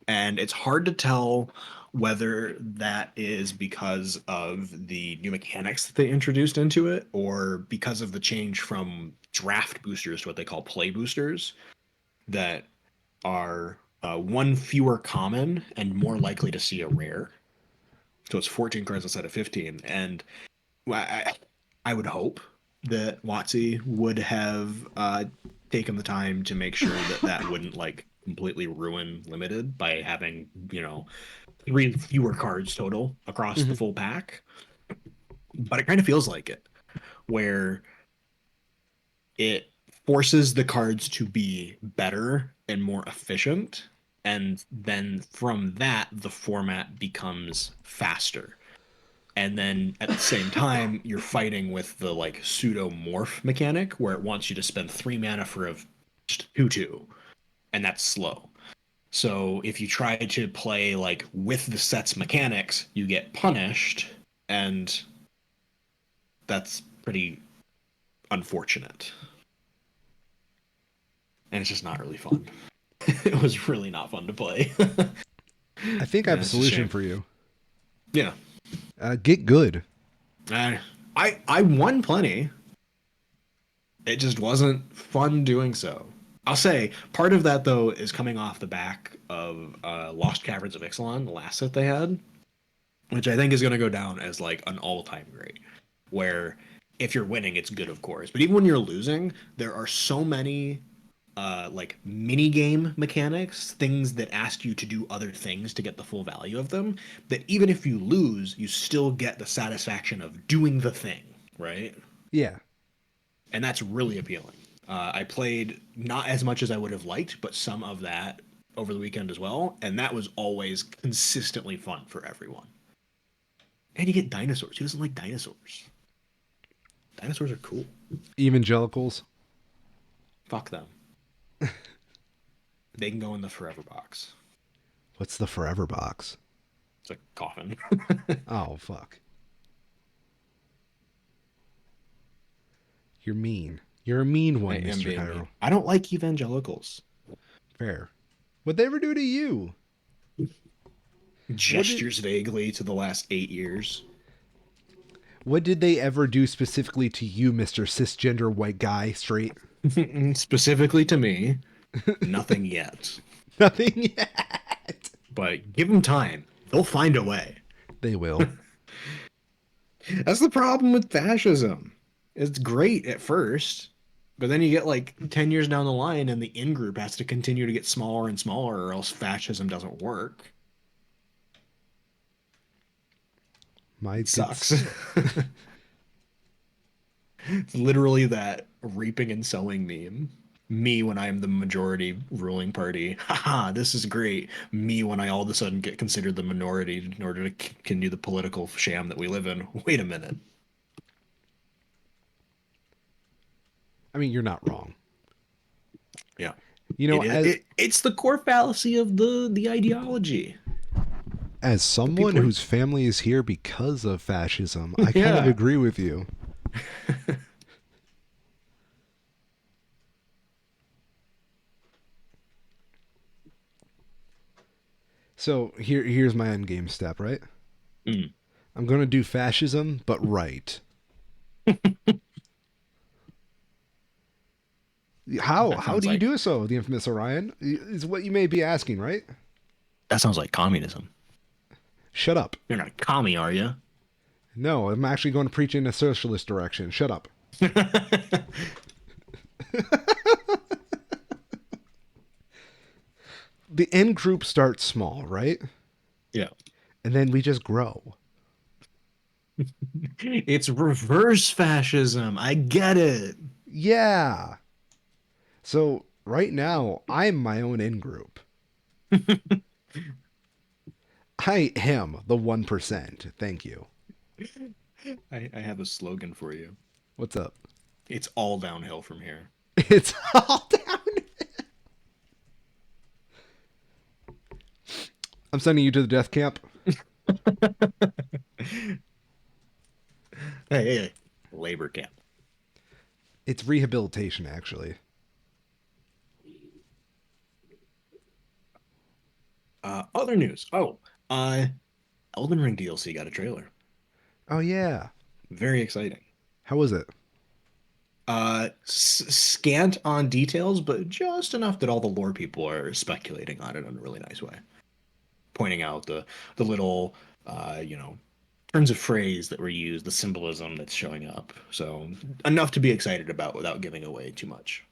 and it's hard to tell whether that is because of the new mechanics that they introduced into it or because of the change from draft boosters to what they call play boosters that are one fewer common and more likely to see a rare. So it's 14 cards instead of 15. And I would hope that WotC would have taken the time to make sure that that wouldn't like completely ruin limited by having, you know, three fewer cards total across the Mhm. full pack. But it kind of feels like it, where it forces the cards to be better and more efficient. And then from that, the format becomes faster. And then at the same time, you're fighting with the like pseudo morph mechanic where it wants you to spend 3 mana for a 2/2, and that's slow. So if you try to play like with the set's mechanics, you get punished, and that's pretty unfortunate. And it's just not really fun. It was really not fun to play. I think I have Yeah, a it's a solution shame. for you. Yeah, Get good. I I won plenty. It just wasn't fun doing so. I'll say part of that though is coming off the back of Lost Caverns of Ixalan, the last set they had, which I think is going to go down as like an all-time great. Where if you're winning, it's good, of course, but even when you're losing, there are so many like mini game mechanics, things that ask you to do other things to get the full value of them, that even if you lose, you still get the satisfaction of doing the thing, right? Yeah. And that's really appealing. I played not as much as I would have liked, but some of that over the weekend as well, and that was always consistently fun for everyone. And you get dinosaurs. Who doesn't like dinosaurs? Dinosaurs are cool. Evangelicals. Fuck them. They can go in the forever box. What's the forever box? It's a coffin. Oh fuck. You're mean. You're a mean I one, am Mr. being mean. Chiral. I don't like evangelicals. Fair. What'd they ever do to you? What did Gestures vaguely to the last 8 years. what did they ever do specifically to you, Mr. Cisgender white guy, straight? Specifically to me, nothing yet. Nothing yet. But give them time. They'll find a way. They will. That's the problem with fascism. It's great at first, but then you get like 10 years down the line and the in group has to continue to get smaller and smaller or else fascism doesn't work. My It good. sucks. It's literally that reaping and sowing meme. Me when I'm the majority ruling party. Haha, this is great. Me when I all of a sudden get considered the minority in order to continue the political sham that we live in. Wait a minute. I mean, you're not wrong. Yeah. You know, It is it's the core fallacy of the ideology. as But someone people are whose family is here because of fascism, I kind of yeah. agree with you. So here's my end game step, right? Mm. I'm gonna do fascism, but right. How That how sounds do you like do so? The infamous Orion is what you may be asking, right? that sounds like communism. Shut up. You're not a commie, are you? No, I'm actually going to preach in a socialist direction. Shut up. The end group starts small, right? Yeah. And then we just grow. It's reverse fascism. I get it. Yeah. So right now, I'm my own in group. I am the 1%. Thank you. I have a slogan for you. What's up? It's all downhill from here. It's all down. I'm sending you to the death camp. Hey, labor camp. It's rehabilitation, actually. Other news. Uh, Elden Ring DLC got a trailer. Oh, yeah. Very exciting. How was it? Scant on details, but just enough that all the lore people are speculating on it in a really nice way, pointing out the little, you know, turns of phrase that were used, the symbolism that's showing up. So enough to be excited about without giving away too much.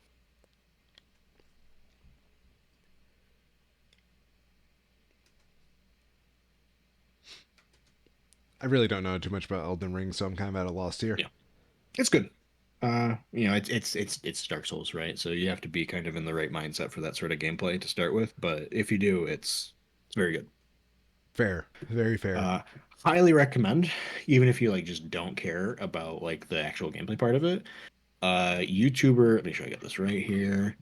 I really don't know too much about Elden Ring, so I'm kind of at a loss here. Yeah, it's good. It's Dark Souls, right? So you have to be kind of in the right mindset for that sort of gameplay to start with. But if you do, it's very good. Fair. Very fair. Uh, Highly recommend, even if you like just don't care about like the actual gameplay part of it. YouTuber, make sure I get this right here.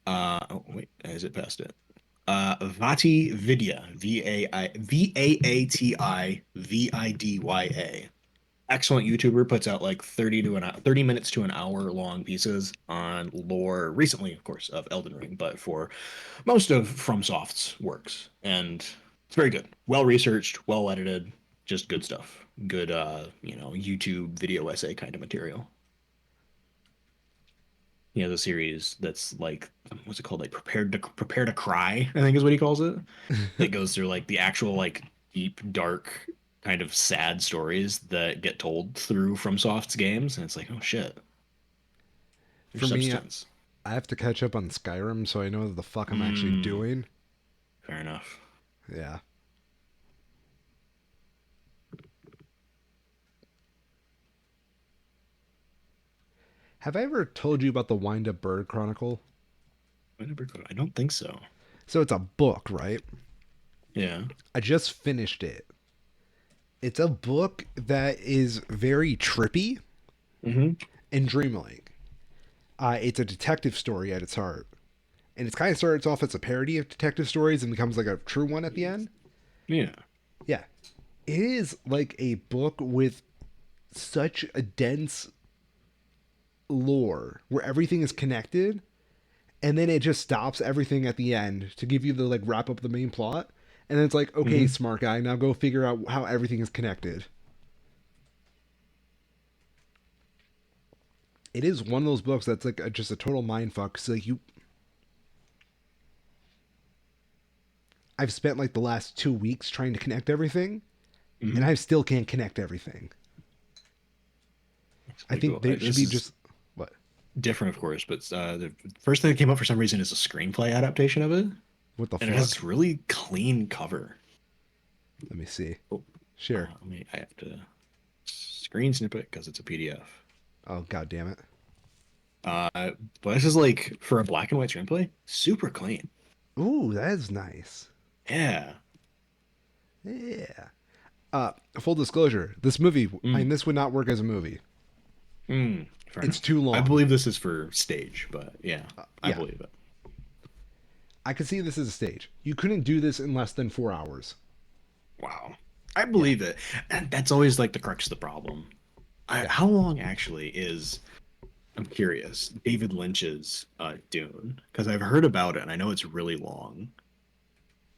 Oh wait, is it past it? Vati Vidya, Vaatividya. Excellent YouTuber, puts out like 30 minutes to an hour long pieces on lore recently, of course, of Elden Ring, but for most of FromSoft's works. And it's very good. Well researched, well edited, just good stuff. Good YouTube video essay kind of material. He has a series that's like what's it called? Like Prepare to Cry, I think is what he calls it. That goes through like the actual like deep, dark, kind of sad stories that get told through FromSoft's games, and it's like, oh shit, For there's me, substance. I have to catch up on Skyrim, so I know what the fuck I'm actually Mm, doing. fair enough. Yeah. Have I ever told you about the Wind Up Bird Chronicle? I don't think so. So it's a book, right? Yeah. I just finished it. It's a book that is very trippy Mm-hmm. and dreamlike. It's a detective story at its heart. And it kind of starts off as a parody of detective stories and becomes like a true one at the end. Yeah. Yeah. It is like a book with such a dense lore where everything is connected and then it just stops everything at the end to give you the like wrap up the main plot. And then it's like, okay, Mm-hmm. smart guy, now go figure out how everything is connected. It is one of those books that's like just a total mind fuck. So like I've spent like the last 2 weeks trying to connect everything, and Mm-hmm. I still can't connect everything. That's I pretty think cool. they should This be is just what? different, of course, but the first thing that came up for some reason is a screenplay adaptation of it, What the and it has fuck? this really clean cover. Let me see. Oh, Sure. I have to screen snippet because it's a PDF. Oh god damn it. But this is like for a black and white screenplay, super clean. Ooh, that is nice. Yeah. Yeah. Full disclosure, this movie, I Mm, mean, this would not work as a movie. fair It's enough. too I long. believe this is for stage, but yeah, I Yeah, believe it. I could see this as a stage. You couldn't do this in less than 4 hours. Wow. I Yeah, believe it. And that's always like the crux of the problem. yeah. How long actually is, I'm curious, David Lynch's Dune? Because I've heard about it and I know it's really long,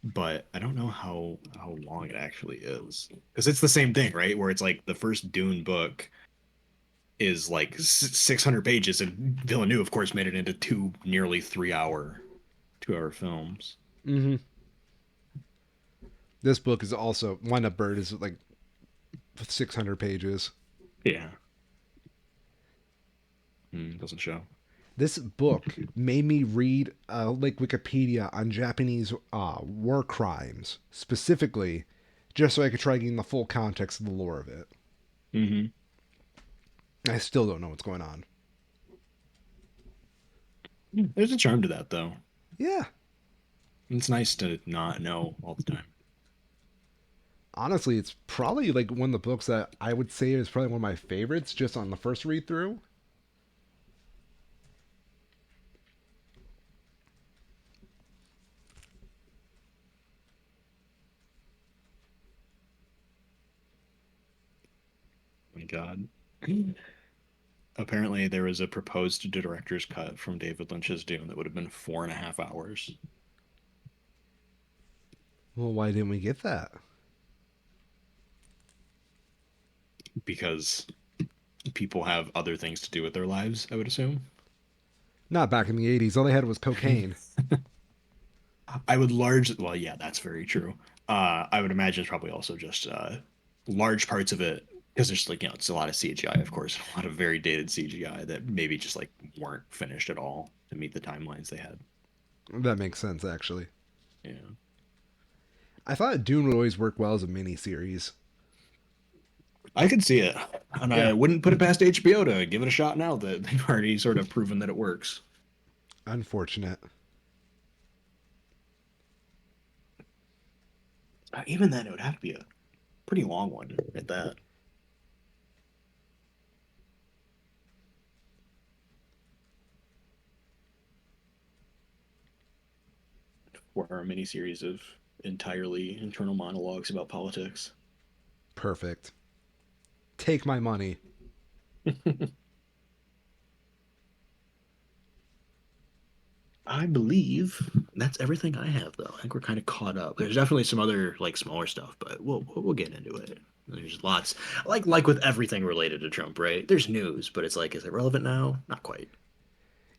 but I don't know how long it actually is. Because it's the same thing, right? Where it's like the first Dune book is like 600 pages, and Villeneuve, of course, made it into two nearly 3 hour 2 hour films. Mm-hmm. This book is also Wind Up Bird is like 600 pages. Yeah. Doesn't show. This book made me read like Wikipedia on Japanese war crimes specifically, just so I could try getting the full context of the lore of it. Hmm. I still don't know what's going on. There's a charm to that, though. Yeah, It's nice to not know all the time. honestly, it's probably like one of the books that I would say is probably one of my favorites just on the first read through. Oh my God. Apparently, there was a proposed director's cut from David Lynch's Dune that would have been 4.5 hours Well, why didn't we get that? because people have other things to do with their lives, I would assume. Not back in the 80s. All they had was cocaine. I would well, yeah, that's very true. I would imagine it's probably also just large parts of it because there's like, it's a lot of CGI, of course, a lot of very dated CGI that maybe just like weren't finished at all to meet the timelines they had. That makes sense, actually. Yeah. I thought Dune would always work well as a miniseries. I could see it. And I Yeah, wouldn't put it past HBO to give it a shot now that they've already sort of proven that it works. unfortunate. Even then, it would have to be a pretty long one at that. For a miniseries of entirely internal monologues about politics. Perfect. Take my money. I believe that's everything I have, though. I think we're kind of caught up. There's definitely some other like smaller stuff, but we'll get into it. There's lots, like with everything related to Trump, right? There's news, but it's like, is it relevant now? Not quite.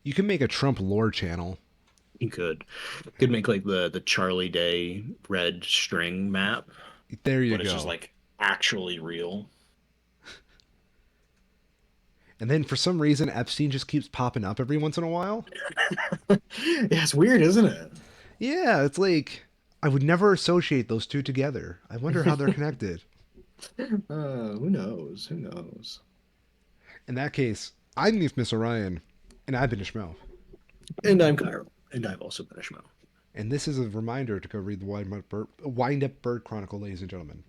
You can make a Trump lore channel. You could make like the Charlie Day red string map, There you but it's just go. like actually real. And then for some reason, Epstein just keeps popping up every once in a while. Yeah, it's weird, isn't Yeah, it's like I would never associate those two together. I wonder how they're it? connected. Who knows? Who knows? In that case, I'm Miss Orion, and I've been a Schmo. And I'm Chiral, and I've also been a Schmo. And this is a reminder to go read the Wind Up Bird Chronicle, ladies and gentlemen.